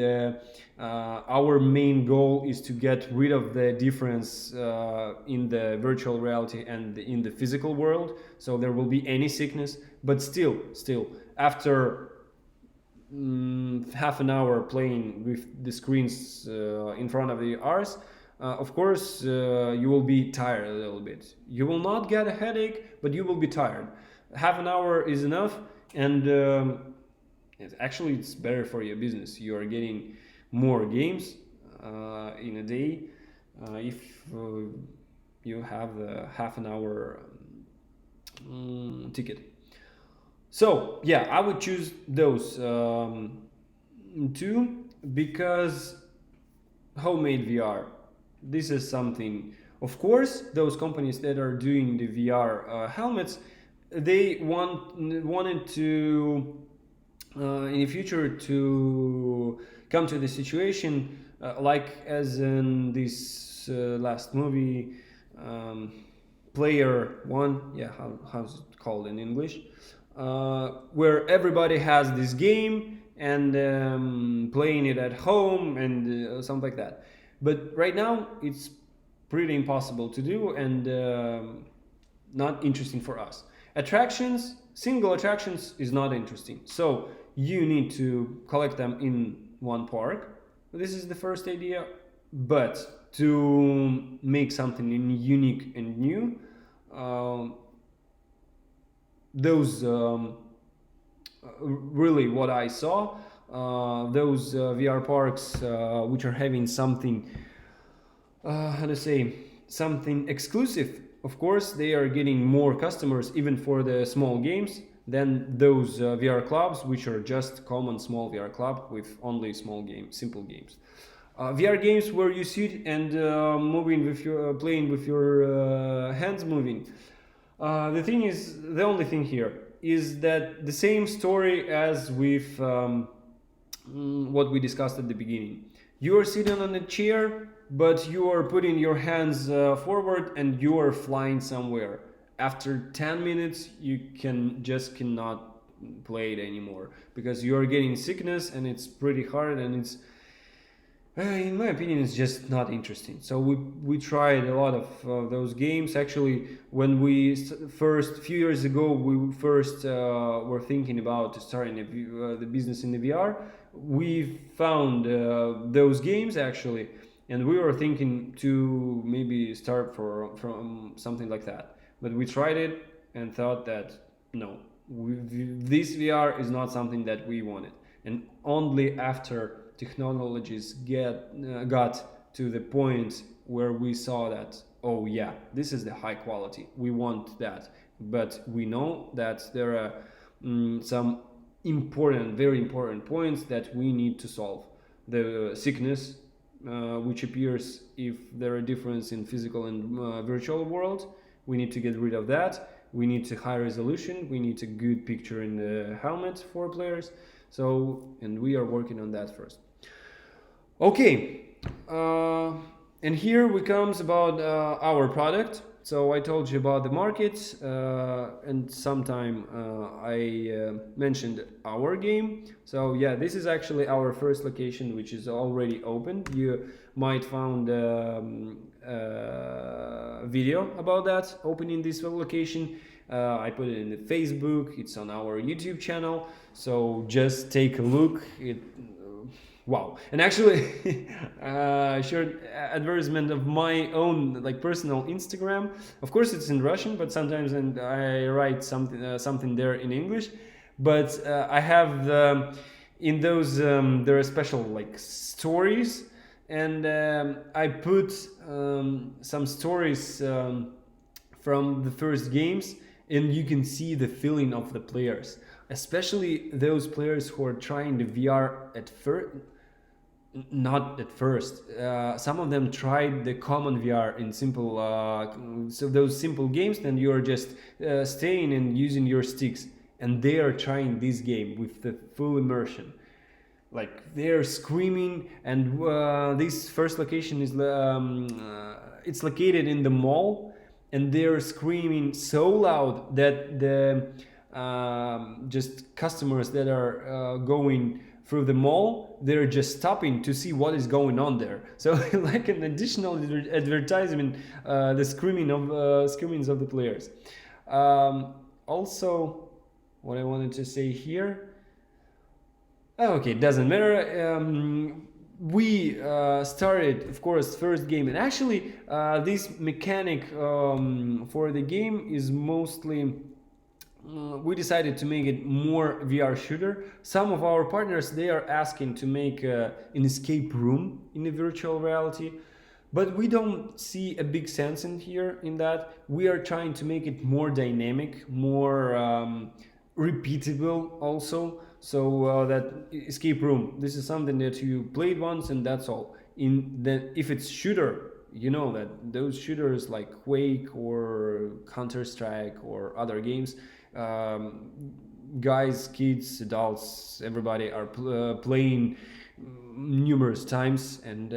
our main goal is to get rid of the difference in the virtual reality and in the physical world. So there will be any sickness, but still, after half an hour playing with the screens in front of the ours, of course, you will be tired a little bit. You will not get a headache, but you will be tired. Half an hour is enough, and actually, it's better for your business. You are getting more games in a day if you have a half an hour ticket. So yeah, I would choose those two because homemade VR. This is something. Of course, those companies that are doing the VR helmets, they wanted to in the future to come to the situation like as in this last movie, Player One. Yeah, how's it called in English? Where everybody has this game and playing it at home and something like that. But right now it's pretty impossible to do and not interesting for us. Attractions, single attractions is not interesting. So you need to collect them in one park. This is the first idea. But to make something unique and new, those really what I saw, those VR parks which are having something, how to say, something exclusive. Of course, they are getting more customers even for the small games than those VR clubs, which are just common small VR club with only small games, simple games. VR games where you sit and moving with your playing with your hands moving. The only thing here is that the same story as with what we discussed at the beginning. You are sitting on a chair, but you are putting your hands forward and you are flying somewhere. After 10 minutes, you cannot play it anymore because you are getting sickness and it's pretty hard and it's in my opinion, it's just not interesting. So we tried a lot of those games. Actually, when we few years ago, we first were thinking about starting the business in the VR. We found those games actually, and we were thinking to maybe start from something like that. But we tried it and thought that no, this VR is not something that we wanted. And only after technologies got to the point where we saw that, oh yeah, this is the high quality, we want that, but we know that there are some very important points that we need to solve. The sickness which appears if there are difference in physical and virtual world, we need to get rid of that. We need to high resolution, we need a good picture in the helmet for players. So, and we are working on that first. Okay, and here we comes about our product. So I told you about the market, and sometime I mentioned our game. So yeah, this is actually our first location, which is already open. You might found video about that opening this location. I put it in the Facebook. It's on our YouTube channel. So just take a look. Wow. And actually, short advertisement of my own like personal Instagram. Of course, it's in Russian, but sometimes I write something there in English. But I have in those there are special like stories, and I put some stories from the first games, and you can see the feeling of the players, especially those players who are trying the VR at first. Not at first. Some of them tried the common VR in simple, so those simple games. Then you are just staying and using your sticks, and they are trying this game with the full immersion. like they're screaming, and this first location is it's located in the mall, and they're screaming so loud that the just customers that are going through the mall, they're just stopping to see what is going on there. So like an additional advertisement, the screamings of the players. Also, what I wanted to say here. Okay, it doesn't matter. We started, of course, first game, and actually, this mechanic for the game is mostly. We decided to make it more VR shooter. Some of our partners, they are asking to make an escape room in the virtual reality, but we don't see a big sense in that. We are trying to make it more dynamic, more repeatable also. So that escape room, this is something that you played once and that's all. If it's shooter, you know that those shooters like Quake or Counter-Strike or other games, guys, kids, adults, everybody are playing numerous times, and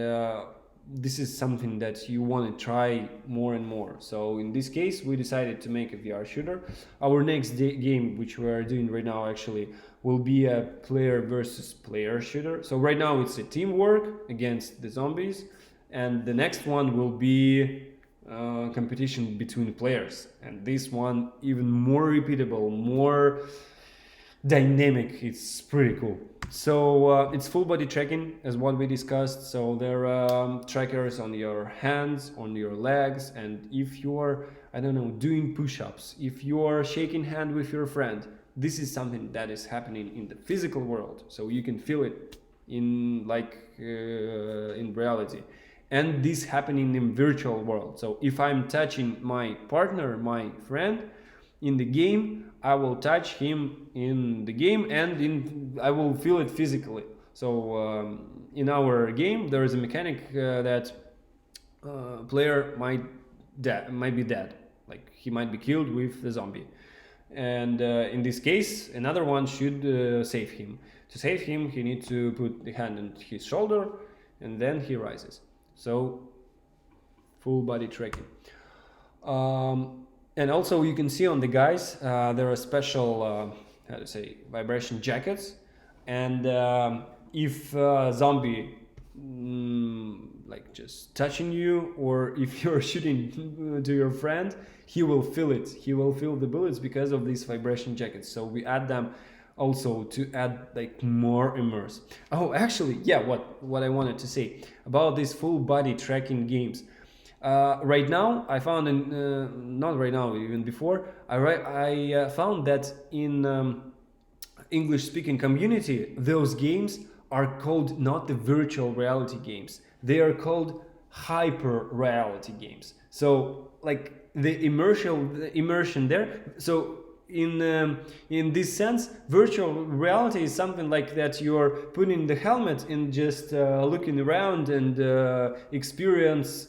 this is something that you want to try more and more. So in this case, we decided to make a VR shooter. Our next game, which we are doing right now, actually will be a player versus player shooter. So right now it's a teamwork against the zombies, and the next one will be competition between players, and this one even more repeatable, more dynamic. It's pretty cool. So it's full body tracking as what we discussed. So there are trackers on your hands, on your legs, and if you're, I don't know, doing push-ups, if you're shaking hand with your friend, this is something that is happening in the physical world, so you can feel it in in reality. And this happening in virtual world. So if I'm touching my partner, my friend in the game, I will touch him in the game, and I will feel it physically. So in our game, there is a mechanic that player might be dead, like he might be killed with the zombie, and in this case, another one should save him. To save him, he needs to put the hand on his shoulder, and then he rises. So full body tracking. And also you can see on the guys, there are special, how to say, vibration jackets. And if zombie like just touching you, or if you're shooting to your friend, he will feel it. He will feel the bullets because of these vibration jackets. So we add them also to add like more immerse. Oh, actually, yeah, what I wanted to say about these full body tracking games. Right now, I found not right now, even before, I found that in English-speaking community, those games are called not the virtual reality games. They are called hyper reality games. So like the immersion there. So in this sense, virtual reality is something like that you're putting the helmet and just looking around and experiencing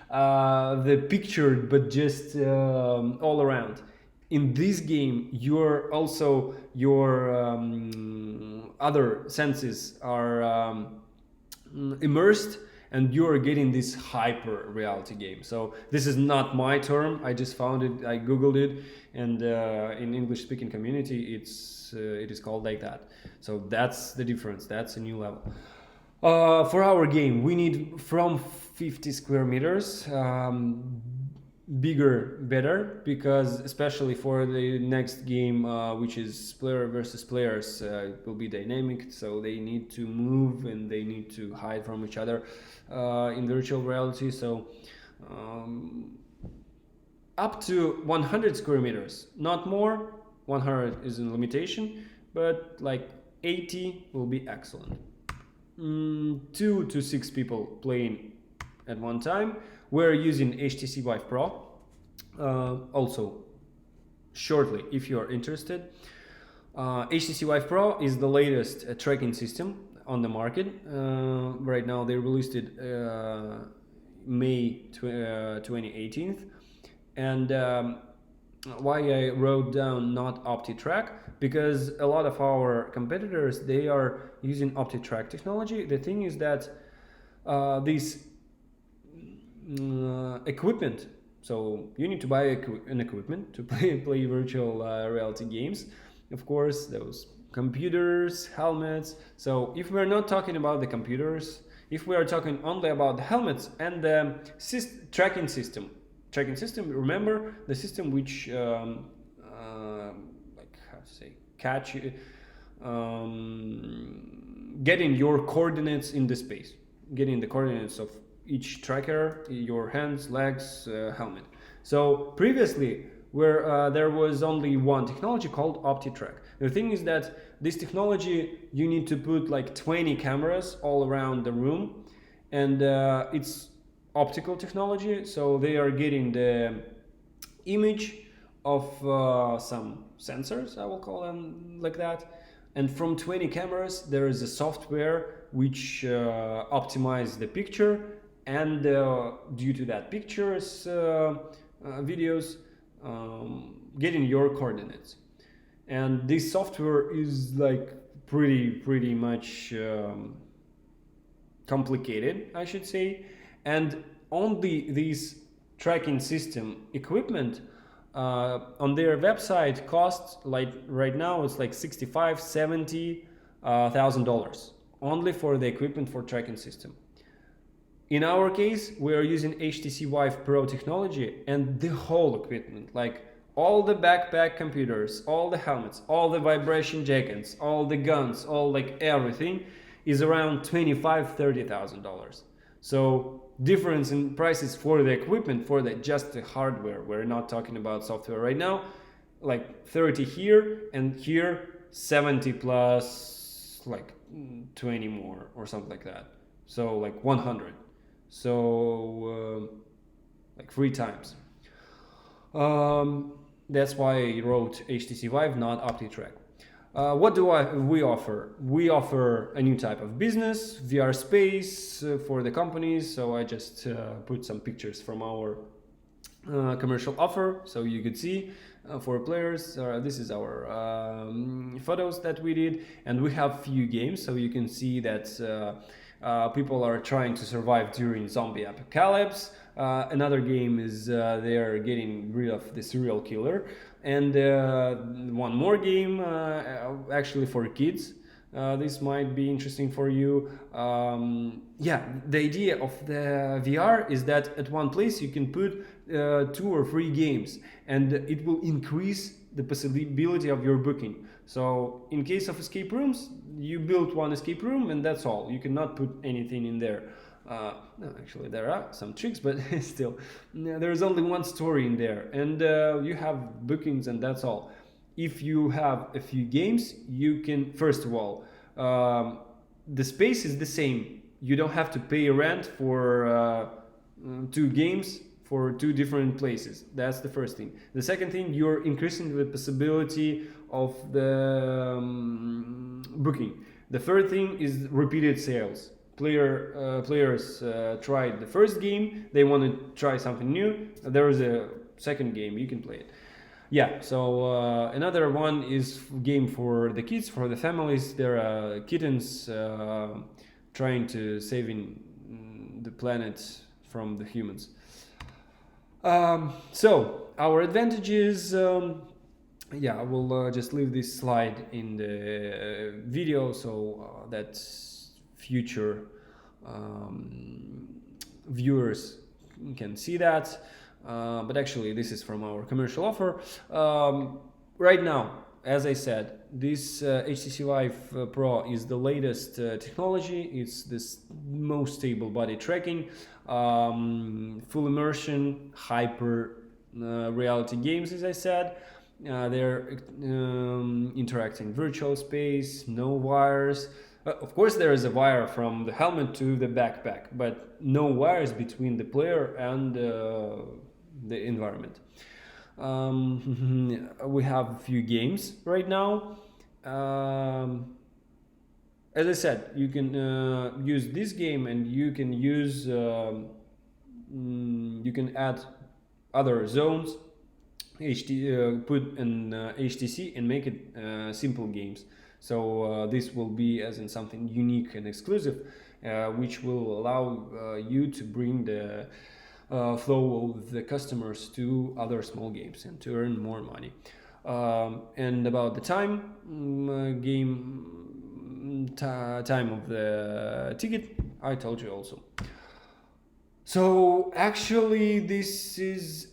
the picture, but just all around. In this game, your other senses are immersed, and you're getting this hyper reality game. So this is not my term, I just found it, I googled it, and in English speaking community it is called like that. So that's the difference, that's a new level. For our game, we need from 50 square meters, bigger better, because especially for the next game, which is player versus players, it will be dynamic, so they need to move and they need to hide from each other in virtual reality. So up to 100 square meters, not more. 100 is a limitation, but like 80 will be excellent. 2 to 6 people playing at one time. We're using HTC Vive Pro. Also, shortly, if you are interested, HTC Vive Pro is the latest tracking system on the market. Right now, they released it May 2018, and why I wrote down not OptiTrack, because a lot of our competitors, they are using OptiTrack technology. The thing is that this equipment, so you need to buy an equipment to play virtual reality games. Of course, those computers, helmets. So if we're not talking about the computers, if we are talking only about the helmets and the tracking system, remember the system which like how to say, catch getting your coordinates in the space, getting the coordinates of each tracker, your hands, legs, helmet. So previously, where there was only one technology called OptiTrack. The thing is that this technology, you need to put like 20 cameras all around the room, and it's optical technology, so they are getting the image of some sensors, I will call them like that, and from 20 cameras there is a software which optimize the picture, and due to that pictures, videos, getting your coordinates. And this software is like pretty much complicated, I should say. And only this tracking system equipment on their website costs, like right now it's like $65,000-$70,000 only for the equipment for tracking system. In our case, we are using HTC Vive Pro technology, and the whole equipment, like all the backpack computers, all the helmets, all the vibration jackets, all the guns, all like everything is around $25,000-$30,000. So difference in prices for the equipment, for the just the hardware. We're not talking about software right now. Like 30 here, and here 70 plus like 20 more or something like that. So like 100. So like 3 times. That's why I wrote HTC Vive, not OptiTrack. What do we offer? We offer a new type of business, VR space for the companies. So I just put some pictures from our commercial offer, so you could see for players. This is our photos that we did, and we have few games, so you can see that people are trying to survive during zombie apocalypse. Another game is they are getting rid of the serial killer, and one more game actually for kids. This might be interesting for you. Yeah, the idea of the VR is that at one place you can put 2 or 3 games, and it will increase the possibility of your booking. So in case of escape rooms, you build one escape room and that's all. You cannot put anything in there. No, actually there are some tricks, but still, there is only one story in there, and you have bookings and that's all. If you have a few games, you can, first of all, the space is the same. You don't have to pay rent for 2 games for 2 different places. That's the first thing. The second thing, you're increasing the possibility of the booking. The third thing is repeated sales. Players tried the first game, they want to try something new, there is a second game, you can play it. Yeah, so another one is game for the kids, for the families. There are kittens trying to saving the planet from the humans. So our advantages, yeah, I will just leave this slide in the video so that future viewers can see that. But actually this is from our commercial offer. Right now, as I said, this HTC Vive Pro is the latest technology. It's the most stable body tracking, full immersion, hyper reality games, as I said. They're interacting virtual space, no wires. Of course, there is a wire from the helmet to the backpack, but no wires between the player and the environment. We have a few games right now. As I said, you can use this game, and you can use you can add other zones put an HTC and make it simple games. So this will be as in something unique and exclusive, which will allow you to bring the flow of the customers to other small games and to earn more money. And about the time, time of the ticket, I told you also. So actually, this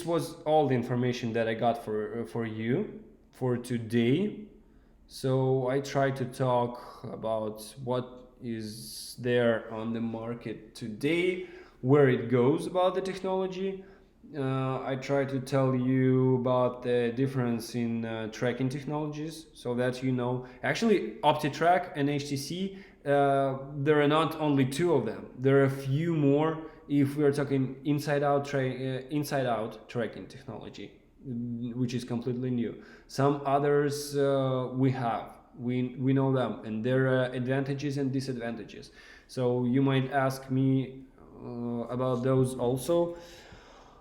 was all the information that I got for you for today. So I try to talk about what is there on the market today, where it goes about the technology. I try to tell you about the difference in tracking technologies, so that you know. Actually, OptiTrack and HTC, there are not only two of them. There are a few more if we are talking inside out tracking technology, which is completely new. Some others we know them and their advantages and disadvantages. So you might ask me about those also.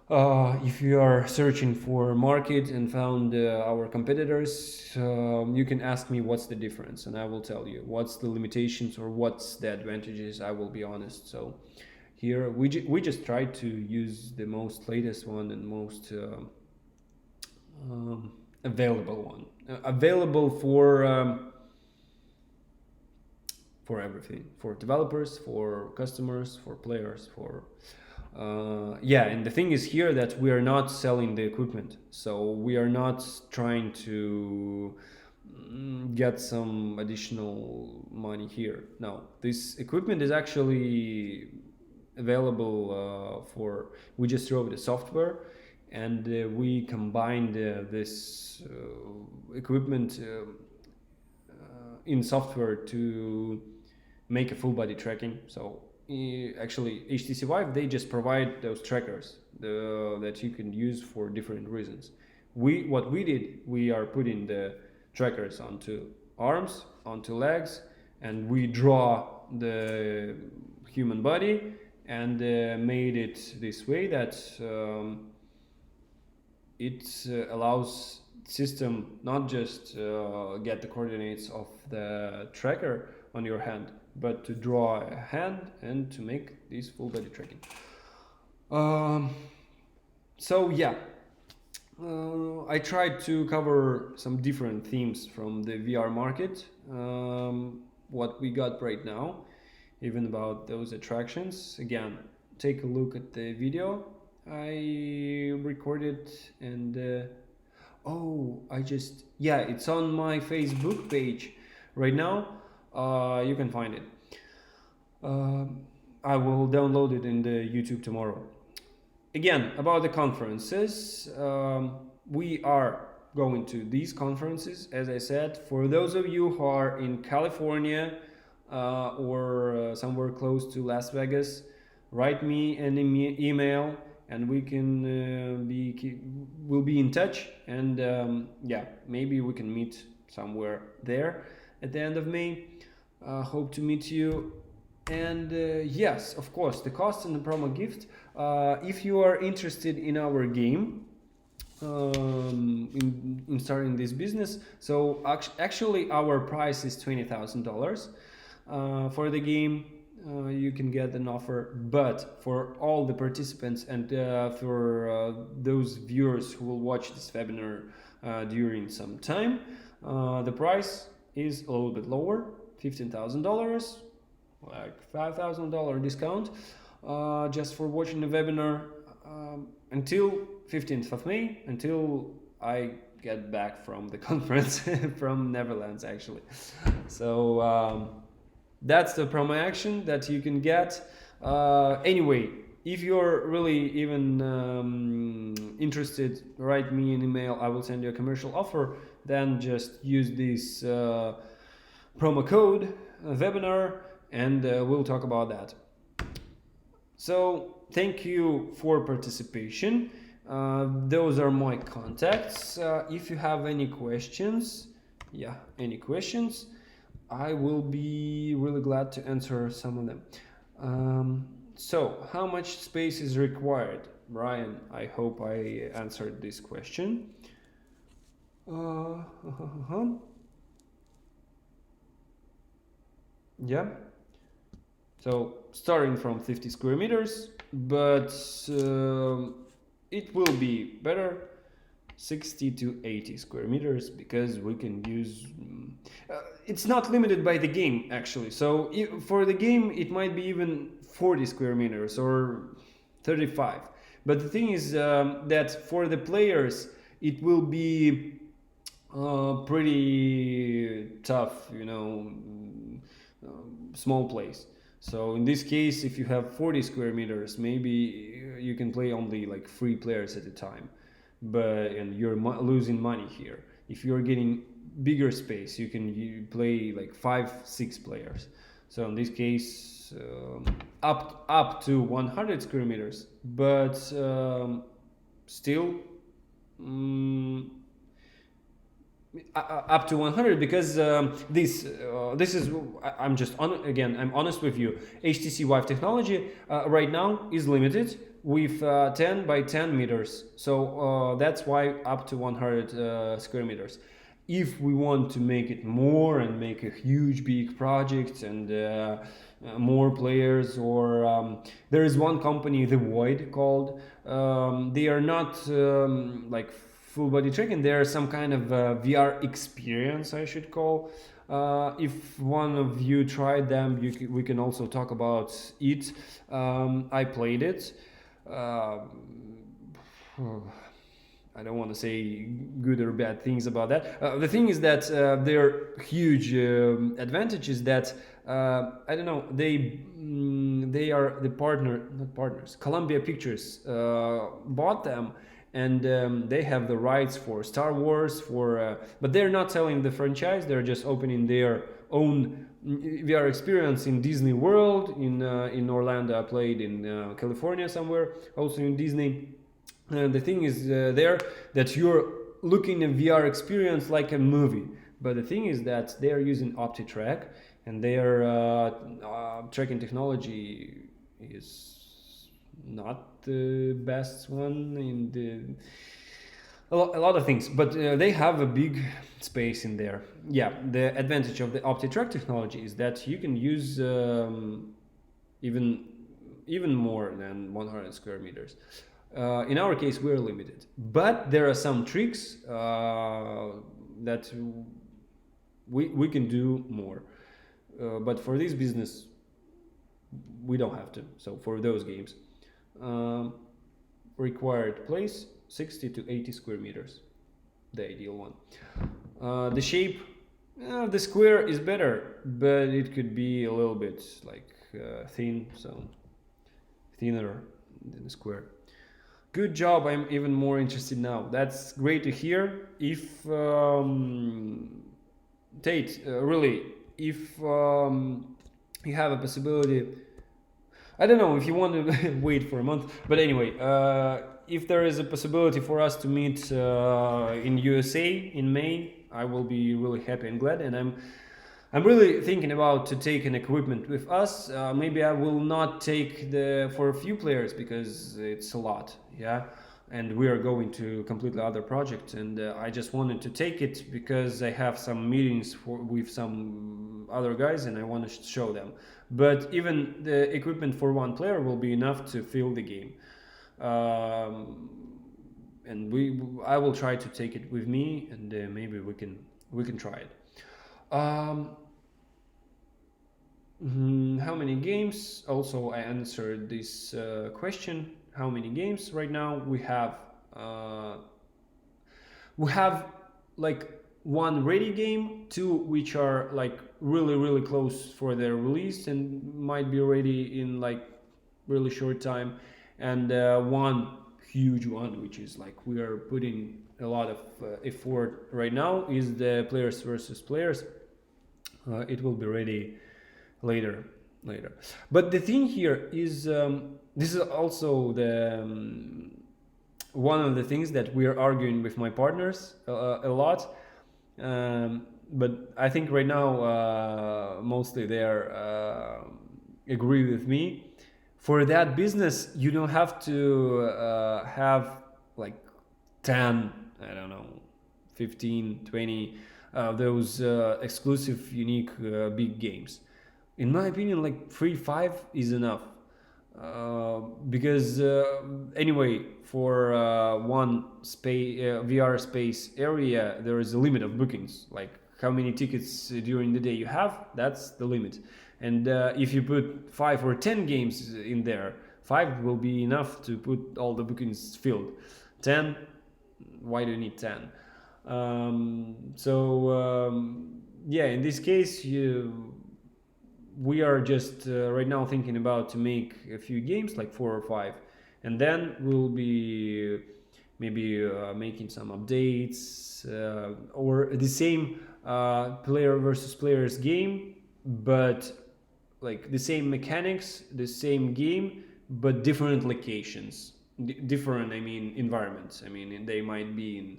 If you are searching for market and found our competitors, you can ask me what's the difference, and I will tell you what's the limitations or what's the advantages. I will be honest. So here we just try to use the most latest one and most available one, available for everything, for developers, for customers, for players, for yeah. And the thing is here that we are not selling the equipment, so we are not trying to get some additional money here. No, this equipment is actually available for, we just wrote the software, and we combined this equipment in software to make a full body tracking. So actually HTC Vive, they just provide those trackers that you can use for different reasons. What we did, we are putting the trackers onto arms, onto legs, and we draw the human body and made it this way that it allows system not just get the coordinates of the tracker on your hand, but to draw a hand and to make this full body tracking. So yeah, I tried to cover some different themes from the VR market, what we got right now, even about those attractions. Again, take a look at the video I recorded, and yeah, it's on my Facebook page right now. You can find it. I will download it in the YouTube tomorrow. Again, about the conferences, we are going to these conferences, as I said. For those of you who are in California or somewhere close to Las Vegas, write me an email, and we can we'll be in touch, and yeah, maybe we can meet somewhere there at the end of May. Hope to meet you. And yes, of course, the cost and the promo gift. If you are interested in our game, in starting this business, so actually our price is $20,000 for the game. You can get an offer, but for all the participants and for those viewers who will watch this webinar during some time, the price is a little bit lower, $15,000, like $5,000 discount, just for watching the webinar until 15th of May, until I get back from the conference from Netherlands actually. So that's the promo action that you can get. Anyway, if you're really even interested, write me an email. I will send you a commercial offer. Then just use this promo code webinar, and we'll talk about that. So thank you for participation. Those are my contacts. If you have any questions, I will be really glad to answer some of them. So, how much space is required? Brian, I hope I answered this question. Uh, yeah. So, starting from 50 square meters, but it will be better 60 to 80 square meters because we can use it's not limited by the game actually, so for the game it might be even 40 square meters or 35, but the thing is that for the players it will be pretty tough, small place. So in this case, if you have 40 square meters, maybe you can play only like 3 players at a time, and you're losing money here. If you're getting bigger space, you play like 5 6 players. So in this case, up to 100 square meters, but still. Up to 100 because this is I'm just again I'm honest with you. HTC Vive technology right now is limited with 10 by 10 meters, so that's why up to 100 square meters. If we want to make it more and make a huge big project and more players, or there is one company, the Void called, they are not like full body tracking. There are some kind of VR experience, I should call. If one of you tried them, we can also talk about it. I played it. I don't want to say good or bad things about that. The thing is that their huge advantage is that I don't know. They are the partner, not partners. Columbia Pictures bought them, and they have the rights for Star Wars, but they're not selling the franchise. They're just opening their own VR experience in Disney World, in Orlando. I played in California somewhere, also in Disney. The thing is there that you're looking at VR experience like a movie, but the thing is that they are using OptiTrack, and their tracking technology is not the best one in a lot of things, but they have a big space in there. Yeah, the advantage of the OptiTrack technology is that you can use even more than 100 square meters. In our case, we're limited, but there are some tricks that we can do more. But for this business, we don't have to. So for those games, required place 60 to 80 square meters, the ideal one. The shape, the square is better, but it could be a little bit like thin, so thinner than the square. Good job. I'm even more interested now. That's great to hear. If Tate, really, if you have a possibility, I don't know if you want to wait for a month, but anyway, if there is a possibility for us to meet in USA in May, I will be really happy and glad. And I'm really thinking about to take an equipment with us. Maybe I will not take for a few players because it's a lot, yeah. And we are going to completely other project, and I just wanted to take it because I have some meetings with some other guys, and I want to show them. But even the equipment for one player will be enough to fill the game. And I will try to take it with me, and maybe we can try it. How many games? Also, I answered this question. How many games right now? We have like one ready game, 2 which are like really close for their release and might be ready in like really short time, and one huge one which is like we are putting a lot of effort right now is the players versus players. It will be ready later. But the thing here is this is also the one of the things that we are arguing with my partners a lot, but I think right now mostly they are agree with me. For that business, you don't have to have like 10, I don't know, 15, 20 those exclusive, unique, big games. In my opinion, like 3, 5 is enough. Because anyway, for one VR space area, there is a limit of bookings. Like how many tickets during the day you have, that's the limit. And if you put 5 or 10 games in there, 5 will be enough to put all the bookings filled. 10, why do you need 10? Yeah, in this case, we are just right now thinking about to make a few games, like 4 or 5, and then we'll be maybe making some updates or the same player versus players game, but like the same mechanics, the same game, but different locations, different, I mean, environments. I mean, they might be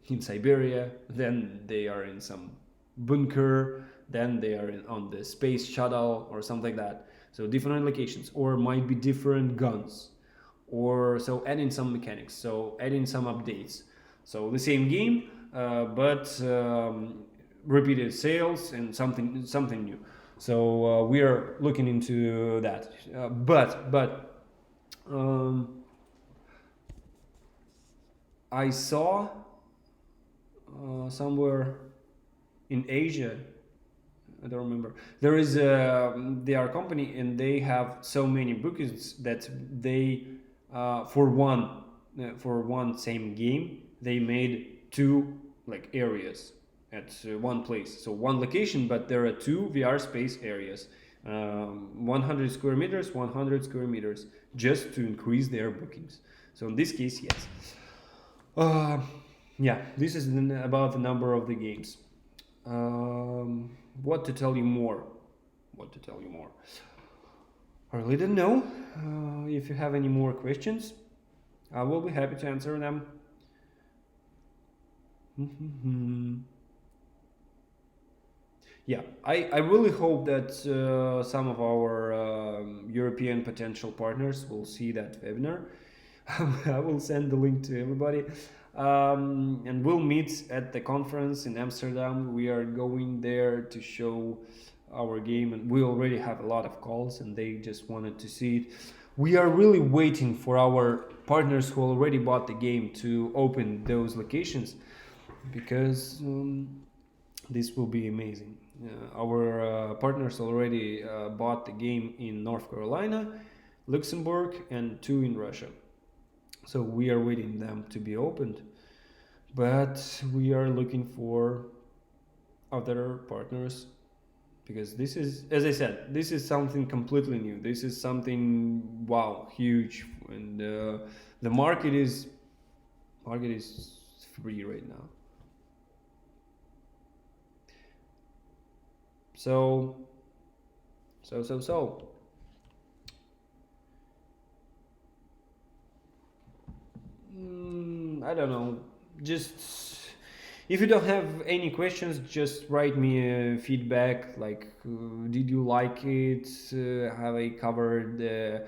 in Siberia, then they are in some bunker, then they are on the space shuttle or something like that. So different locations, or might be different guns, or so adding some mechanics, so adding some updates. So the same game, but repeated sales and something new. So we are looking into that. But I saw somewhere in Asia, I don't remember. There is they are a company and they have so many bookings that they for one same game they made two like areas at one place. So one location, but there are two VR space areas, 100 square meters, 100 square meters, just to increase their bookings. So in this case, yes. Yeah, this is about the number of the games. What to tell you more? What to tell you more? I really don't know. If you have any more questions, I will be happy to answer them. Yeah, I really hope that some of our European potential partners will see that webinar. I will send the link to everybody. And we'll meet at the conference in Amsterdam. We are going there to show our game, and we already have a lot of calls and they just wanted to see it. We are really waiting for our partners who already bought the game to open those locations, because this will be amazing. Our partners already bought the game in North Carolina, Luxembourg, and 2 in Russia. So we are waiting them to be opened, but we are looking for other partners, because this is, as I said, this is something completely new. This is something, wow, huge, and the market is free right now. So I don't know. Just if you don't have any questions, just write me a feedback. Like, did you like it? Have I covered the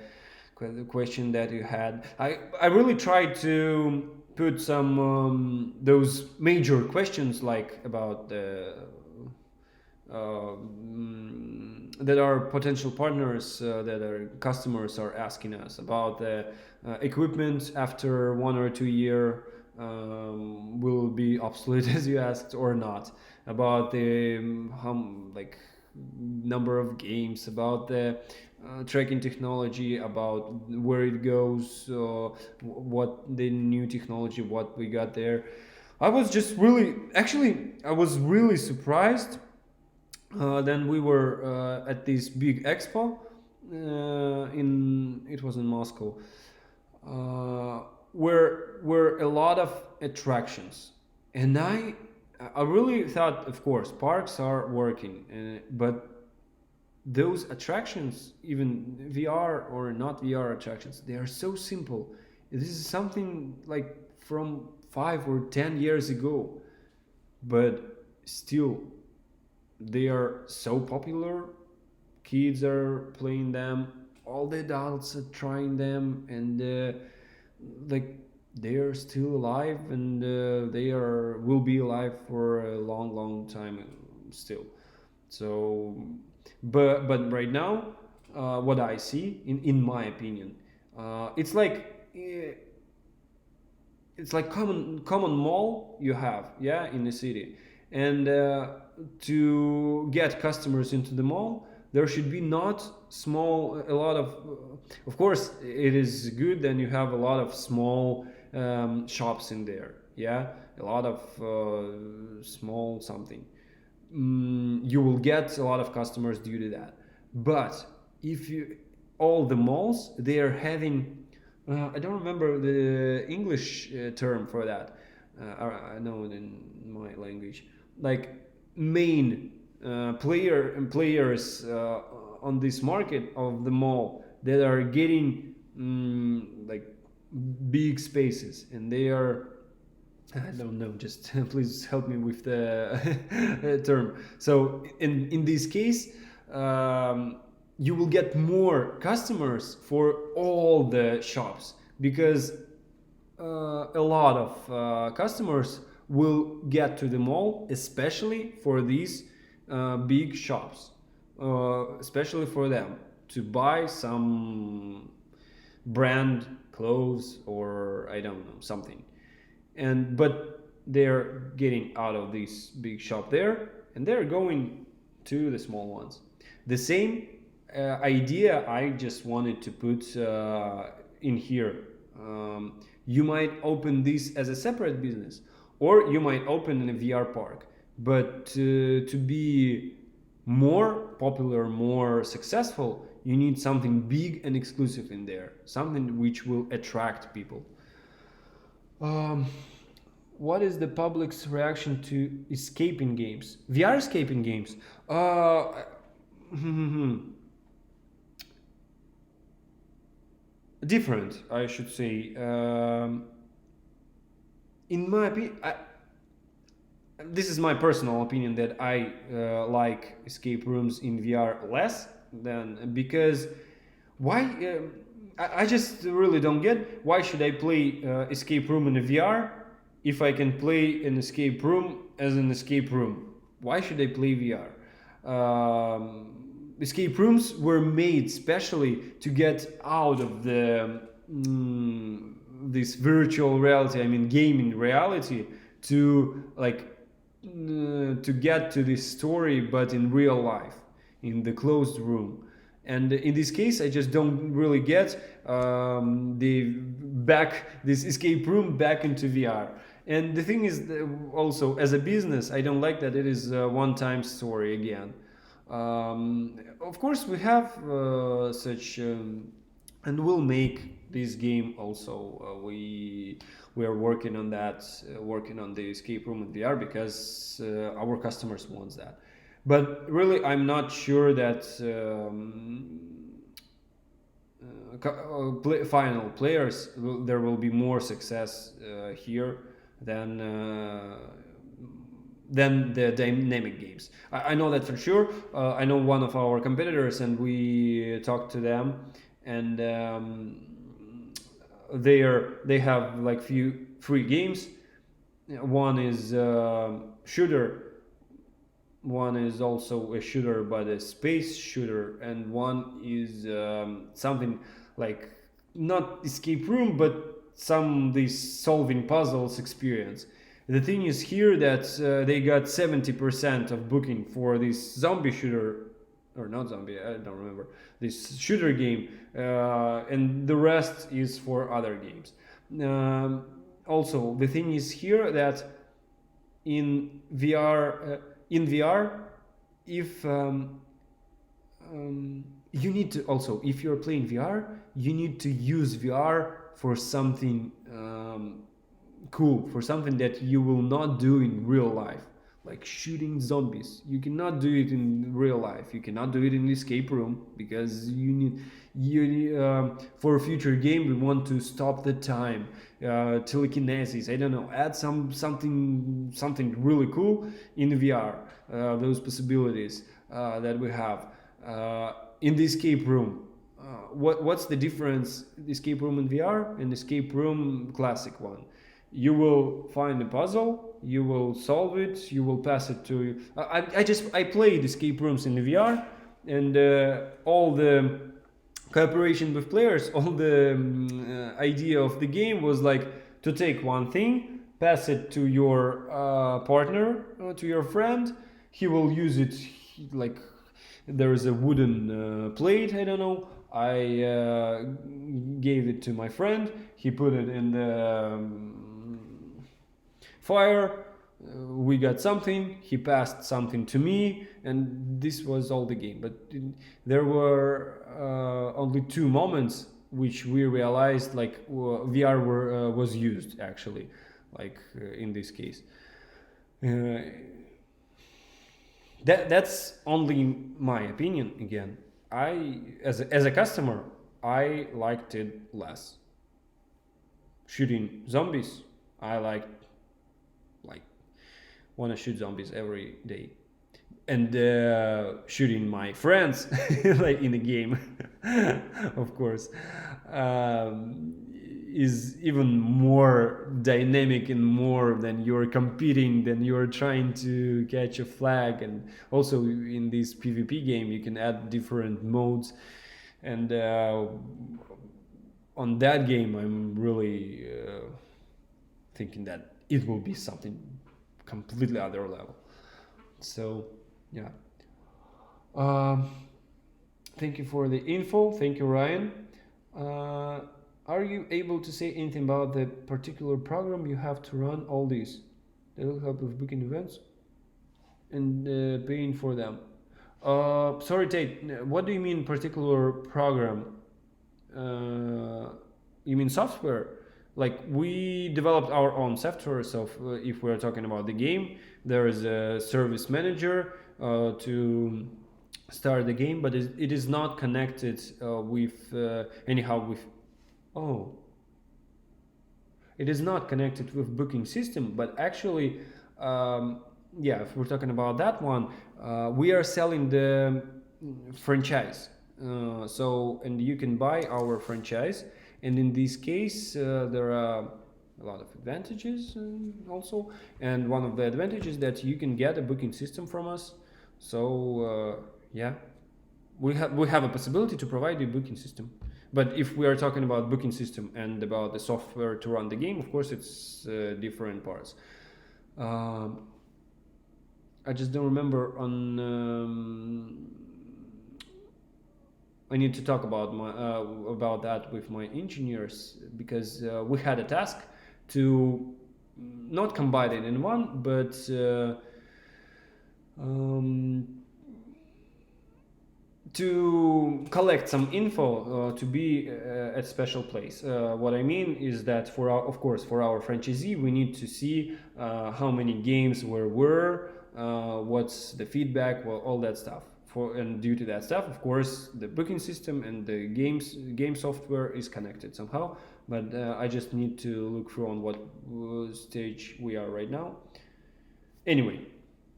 question that you had? I really tried to put some those major questions, like about the that our potential partners, that our customers are asking us about the equipment after 1 or 2 year will be obsolete, as you asked, or not, about the like number of games, about the tracking technology, about where it goes, what the new technology, what we got there. I was just really, actually, I was really surprised. Then we were at this big expo it was in Moscow, where a lot of attractions, and I really thought, of course, parks are working, but those attractions, even VR or not VR attractions, they are so simple. This is something like from 5 or 10 years ago, but still they are so popular. Kids are playing them, all the adults are trying them, and like they are still alive, and they are will be alive for a long, long time still. So, but right now, what I see, in my opinion, it's like common mall you have, yeah, in the city, and to get customers into the mall, there should be not small a lot of course it is good, then you have a lot of small shops in there, yeah, a lot of small something. You will get a lot of customers due to that. But if you all the malls, they are having I don't remember the English term for that. I know it in my language. Like main players on this market of the mall that are getting like big spaces, and they are, I don't know. Just please help me with the term. So in this case, you will get more customers for all the shops, because a lot of customers will get to the mall, especially for these big shops, especially for them to buy some brand clothes, or I don't know, something. And but they're getting out of this big shop there, and they're going to the small ones. The same idea I just wanted to put in here. You might open this as a separate business, or you might open in a VR park, but to be more popular, more successful, you need something big and exclusive in there, something which will attract people. um, what is the public's reaction to escaping games? VR escaping games. Different, I should say. In my opinion, this is my personal opinion, that I like escape rooms in VR less than, because why? I just really don't get why should I play escape room in a VR if I can play an escape room as an escape room. Why should I play VR? Escape rooms were made specially to get out of the this virtual reality, I mean gaming reality, to to get to this story, but in real life, in the closed room. And in this case, I just don't really get the back this escape room back into VR. And the thing is, also as a business, I don't like that it is a one-time story again. Of course, we have such, and we'll make this game also. We are working on that, working on the escape room in VR, because our customers wants that. But really, I'm not sure that final players there will be more success here than the dynamic games. I know that for sure. I know one of our competitors, and we talked to them, and they have like few free games. One is shooter, one is also a shooter, but a space shooter, and one is something like not escape room, but some this solving puzzles experience. The thing is here that they got 70% of booking for this zombie shooter, or not zombie, I don't remember, this shooter game, and the rest is for other games. Also, the thing is here that in VR, if you need to also, if you're playing VR, you need to use VR for something cool, for something that you will not do in real life. like shooting zombies. You cannot do it in real life. You cannot do it in the escape room because for a future game we want to stop the time, telekinesis. I don't know. Add something really cool in VR. Those possibilities that we have in the escape room. What's the difference? Escape room in VR and escape room classic one. You will find a puzzle, you will solve it, you will pass it to. I played escape rooms in the VR, and all the cooperation with players, all the idea of the game was like to take one thing, pass it to your partner, to your friend. He will use it like there is a wooden plate. I don't know. I gave it to my friend. He put it in the fire. We got something. He passed something to me, and this was all the game. But there were only two moments which we realized like VR was used actually, like in this case. That's only my opinion. Again, I as a customer, I liked it less. Shooting zombies, I like want to shoot zombies every day, and shooting my friends like in a game, of course, is even more dynamic and more than you're competing, than you're trying to catch a flag. And also in this PvP game you can add different modes, and on that game I'm really thinking that it will be something completely other level. So yeah, thank you for the info. Thank you, Ryan. Are you able to say anything about the particular program you have to run all these? They will help with booking events and paying for them. Sorry, Tate. What do you mean particular program? You mean software? Like we developed our own software. So if we're talking about the game, there is a service manager to start the game, but it is not connected with anyhow with. Oh, it is not connected with booking system, but actually, yeah, if we're talking about that one, we are selling the franchise. So, and you can buy our franchise, and in this case, there are a lot of advantages also, and one of the advantages that you can get a booking system from us. So, yeah, we have a possibility to provide you a booking system. But if we are talking about booking system and about the software to run the game, of course it's different parts. I just don't remember on. I need to talk about about that with my engineers, because we had a task to not combine it in one, but to collect some info to be at special place. What I mean is that of course for our franchisee we need to see how many games were, what's the feedback, well, all that stuff. And due to that stuff, of course, the booking system and the game software is connected somehow. But I just need to look through on what stage we are right now. Anyway,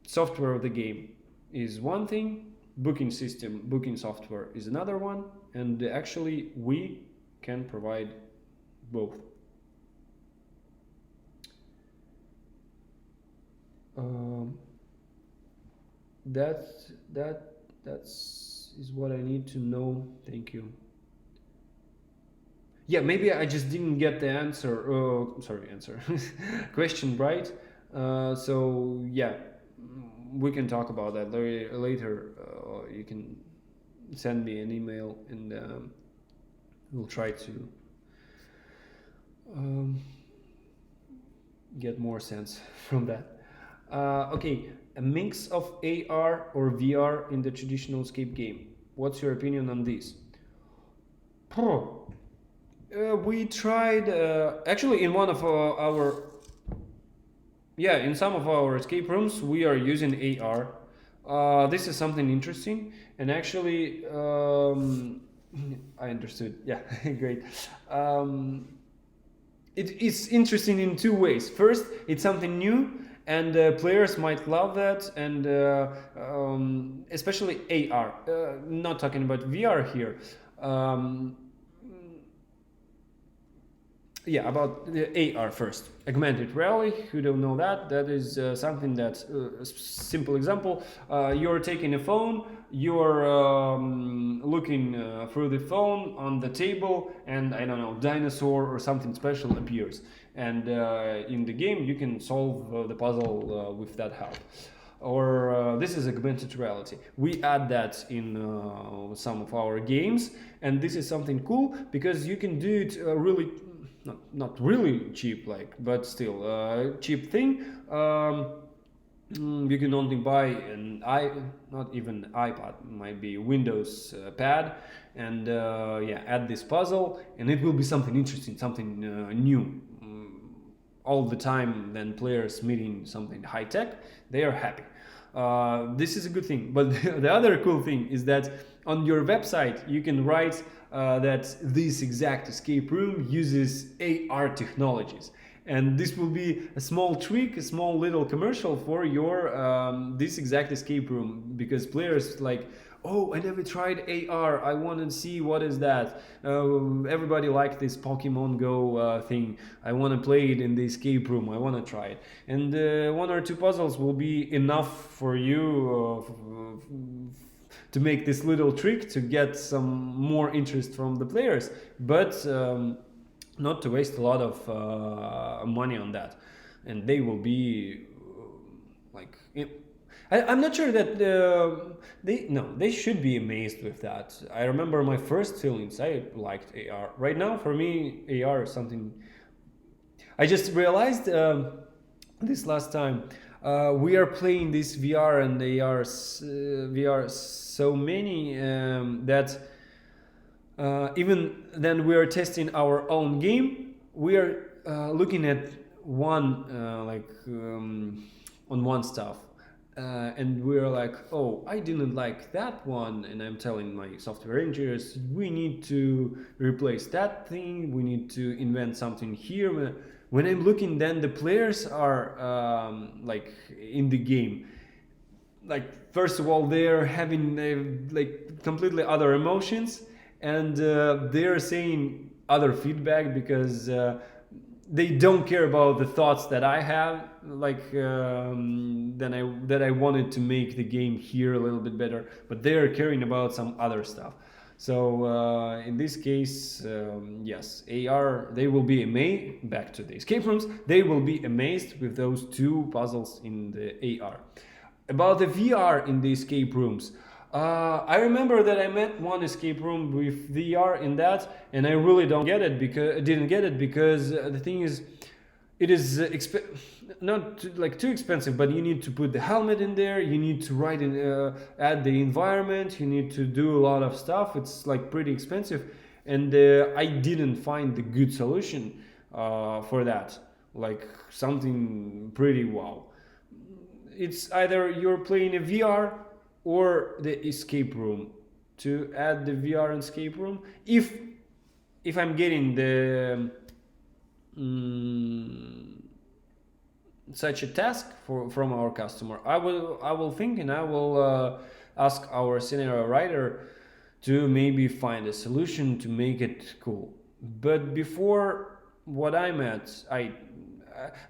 software of the game is one thing. Booking system, booking software is another one, and actually we can provide both. That's what I need to know. Thank you. Yeah, maybe I just didn't get the answer. Answer question right. So yeah, we can talk about that later. You can send me an email, and we'll try to get more sense from that. Okay, a mix of AR or VR in the traditional escape game. What's your opinion on this? We tried actually in one of our yeah, in some of our escape rooms we are using AR. This is something interesting, and actually, I understood. Yeah, great. Um, it is interesting in two ways. First, it's something new, and players might love that, and especially AR. Not talking about VR here. Um, yeah, about the AR first. Augmented reality. Who don't know that? That is something that a simple example. You're taking a phone. You're looking through the phone on the table, and I don't know, dinosaur or something special appears. And in the game, you can solve the puzzle with that help. Or this is augmented reality. We add that in some of our games, and this is something cool because you can do it really not really cheap, like, but still cheap thing. You can only buy not even iPad, might be Windows pad, and yeah, add this puzzle, and it will be something interesting, something new. All the time, then players meeting something high tech, they are happy. This is a good thing. But the other cool thing is that on your website you can write that this exact escape room uses AR technologies. And this will be a small trick, a small little commercial for your this exact escape room, because players like, oh, I never tried AR. I want to see what is that. Everybody liked this Pokemon Go thing. I want to play it in the escape room. I want to try it. And one or two puzzles will be enough for you to make this little trick to get some more interest from the players. But not to waste a lot of money on that. And they will be like... I'm not sure that they should be amazed with that. I remember my first feelings. I liked AR. Right now, for me, AR is something. I just realized this last time. We are playing this VR and AR, VR so many that even then we are testing our own game. We are looking at one on one stuff. And we're like, oh, I didn't like that one, and I'm telling my software engineers, we need to replace that thing, we need to invent something here. When I'm looking, then the players are like in the game, like, first of all, they're having like completely other emotions, and they're saying other feedback because they don't care about the thoughts that I have, like that I wanted to make the game here a little bit better, but they are caring about some other stuff. So in this case, yes, AR, they will be amazed. Back to the escape rooms, they will be amazed with those two puzzles in the AR. About the VR in the escape rooms, I remember that I met one escape room with VR in that, and I really don't get it because didn't get it because the thing is, it is not like too expensive, but you need to put the helmet in there, you need to write in add the environment, you need to do a lot of stuff. It's like pretty expensive, and I didn't find the good solution for that, like something pretty wow. It's either you're playing a VR or the escape room. To add the VR and escape room, if I'm getting the such a task from our customer, I will think, and I will ask our scenario writer to maybe find a solution to make it cool. But before what I'm at,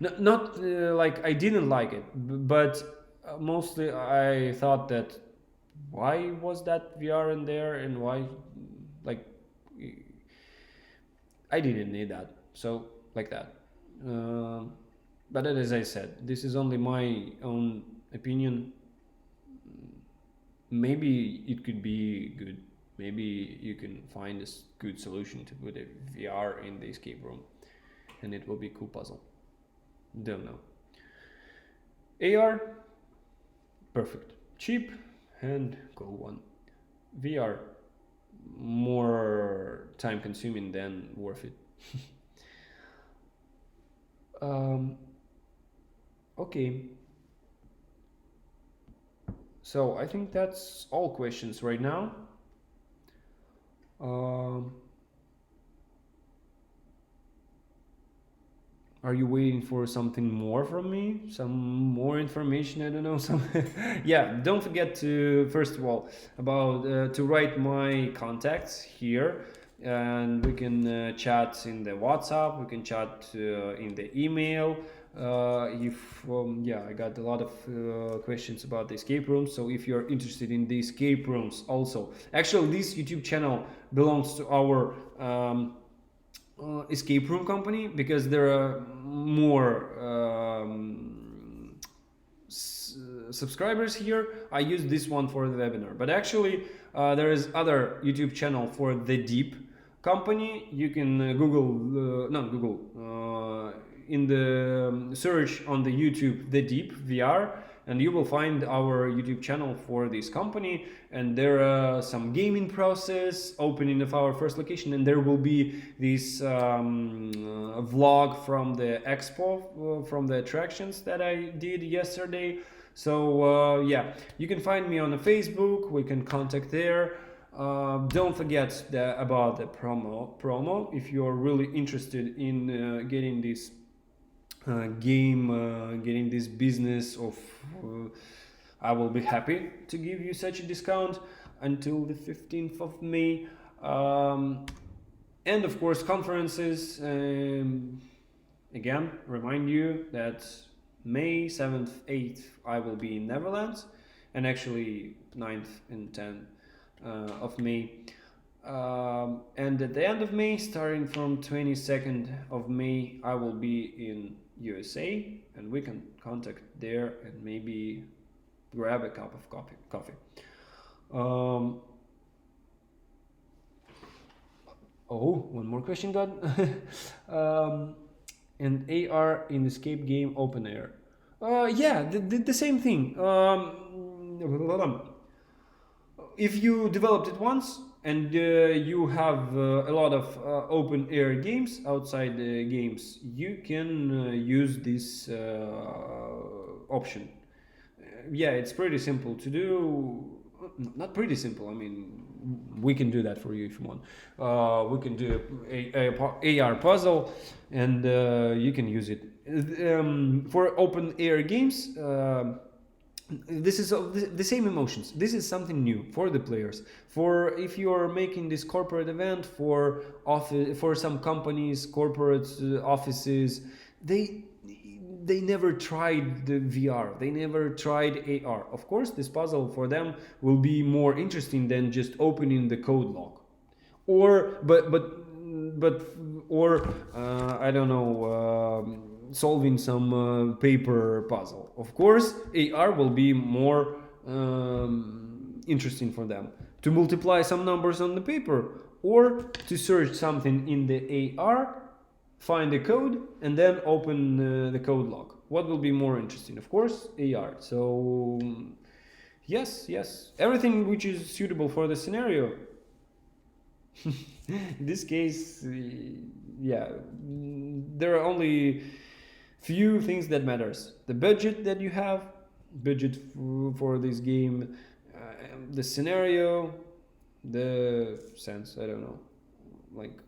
not like I didn't like it, but mostly I thought that why was that VR in there, and why, like, I didn't need that. So like that. Um but as I said, this is only my own opinion. Maybe it could be good. Maybe you can find a good solution to put a VR in the escape room, and it will be a cool puzzle. Don't know. AR, perfect, cheap, and cool one. VR, more time consuming than worth it. um, Okay. So I think that's all questions right now. Um, are you waiting for something more from me? Some more information? I don't know. Some. Yeah. Don't forget to first of all about to write my contacts here, and we can chat in the WhatsApp. We can chat in the email. If yeah, I got a lot of questions about the escape rooms. So if you're interested in the escape rooms, also, actually, this YouTube channel belongs to our escape room company because there are more subscribers here. I use this one for the webinar, but actually there is other YouTube channel for the deep company. You can Google, not Google, in the search on the YouTube the deep VR, and you will find our YouTube channel for this company. And there are some gaming process opening of our first location, and there will be this vlog from the expo, from the attractions that I did yesterday. So yeah, you can find me on the Facebook. We can contact there. Don't forget about the promo if you're really interested in getting this getting this business of I will be happy to give you such a discount until the 15th of May. And of course conferences, again remind you that May 7th 8th I will be in Netherlands, and actually 9th and 10th of May. And at the end of May, starting from 22nd of May, I will be in USA, and we can contact there and maybe grab a cup of coffee. Oh, one more question, God. And AR in escape game open air. Yeah, the same thing. If you developed it once and you have a lot of open air games, outside games, you can use this option. Yeah, it's pretty simple to do. Not pretty simple. I mean, we can do that for you if you want. We can do a AR puzzle, and you can use it for open air games. This is the same emotions. This is something new for the players. For if you are making this corporate event for office, for some companies, corporate offices, they never tried the VR. They never tried AR. Of course, this puzzle for them will be more interesting than just opening the code log, or or I don't know. Solving some paper puzzle. Of course, AR will be more interesting for them to multiply some numbers on the paper, or to search something in the AR, find the code, and then open the code log. What will be more interesting? Of course, AR. So yes, everything which is suitable for the scenario. In this case, yeah, there are only few things that matters: the budget that you have, budget for this game, the scenario, the sense, I don't know, like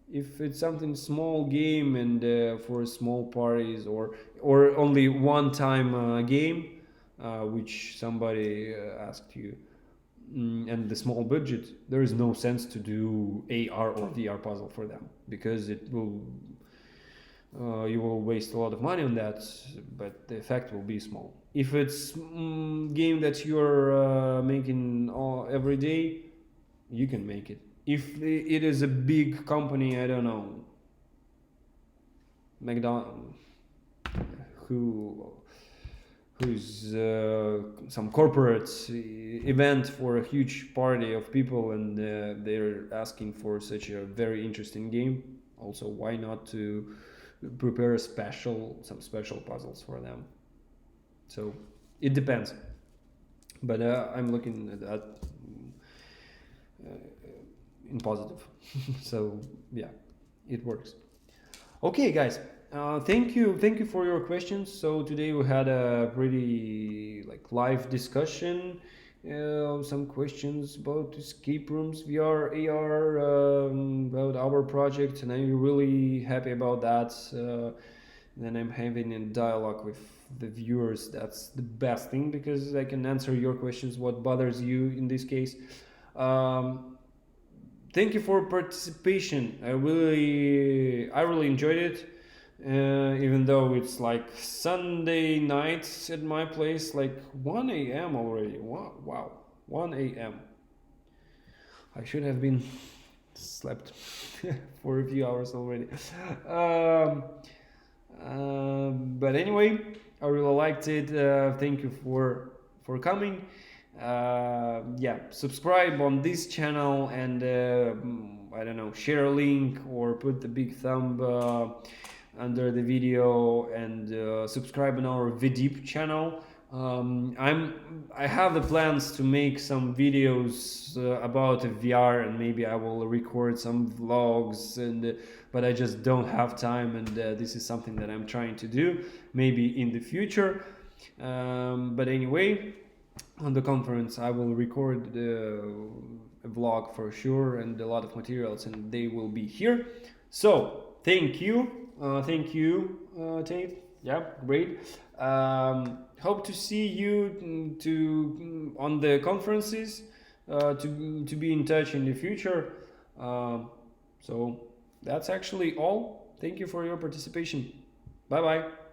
if it's something small game and for small parties, or only one time game which somebody asked you, and the small budget, there is no sense to do AR or VR puzzle for them, because it will you will waste a lot of money on that, but the effect will be small. If it's game that you're making every day, you can make it. If it is a big company, I don't know, McDonald's, who's some corporate event for a huge party of people, and they're asking for such a very interesting game, also why not to prepare some special puzzles for them. So it depends, but I'm looking at that in positive. So yeah, it works. Okay, guys, Thank you for your questions. So today we had a pretty like live discussion. Some questions about escape rooms, VR, AR, about our project, and I'm really happy about that. Then I'm having a dialogue with the viewers. That's the best thing because I can answer your questions. What bothers you in this case? Um, Thank you for participation. I really enjoyed it. Even though it's like Sunday night at my place, like 1 a.m. already. Wow, 1 a.m. I should have been slept for a few hours already. Um, but anyway, I really liked it. Thank you for coming. Yeah, subscribe on this channel and I don't know, share a link or put the big thumb under the video and subscribe on our VDeep channel. I have the plans to make some videos about VR, and maybe I will record some vlogs, and but I just don't have time, and this is something that I'm trying to do maybe in the future. But anyway, on the conference I will record a vlog for sure and a lot of materials, and they will be here. So thank you, Tate. Yeah, great. Hope to see you on the conferences, to be in touch in the future. So that's actually all. Thank you for your participation. Bye bye.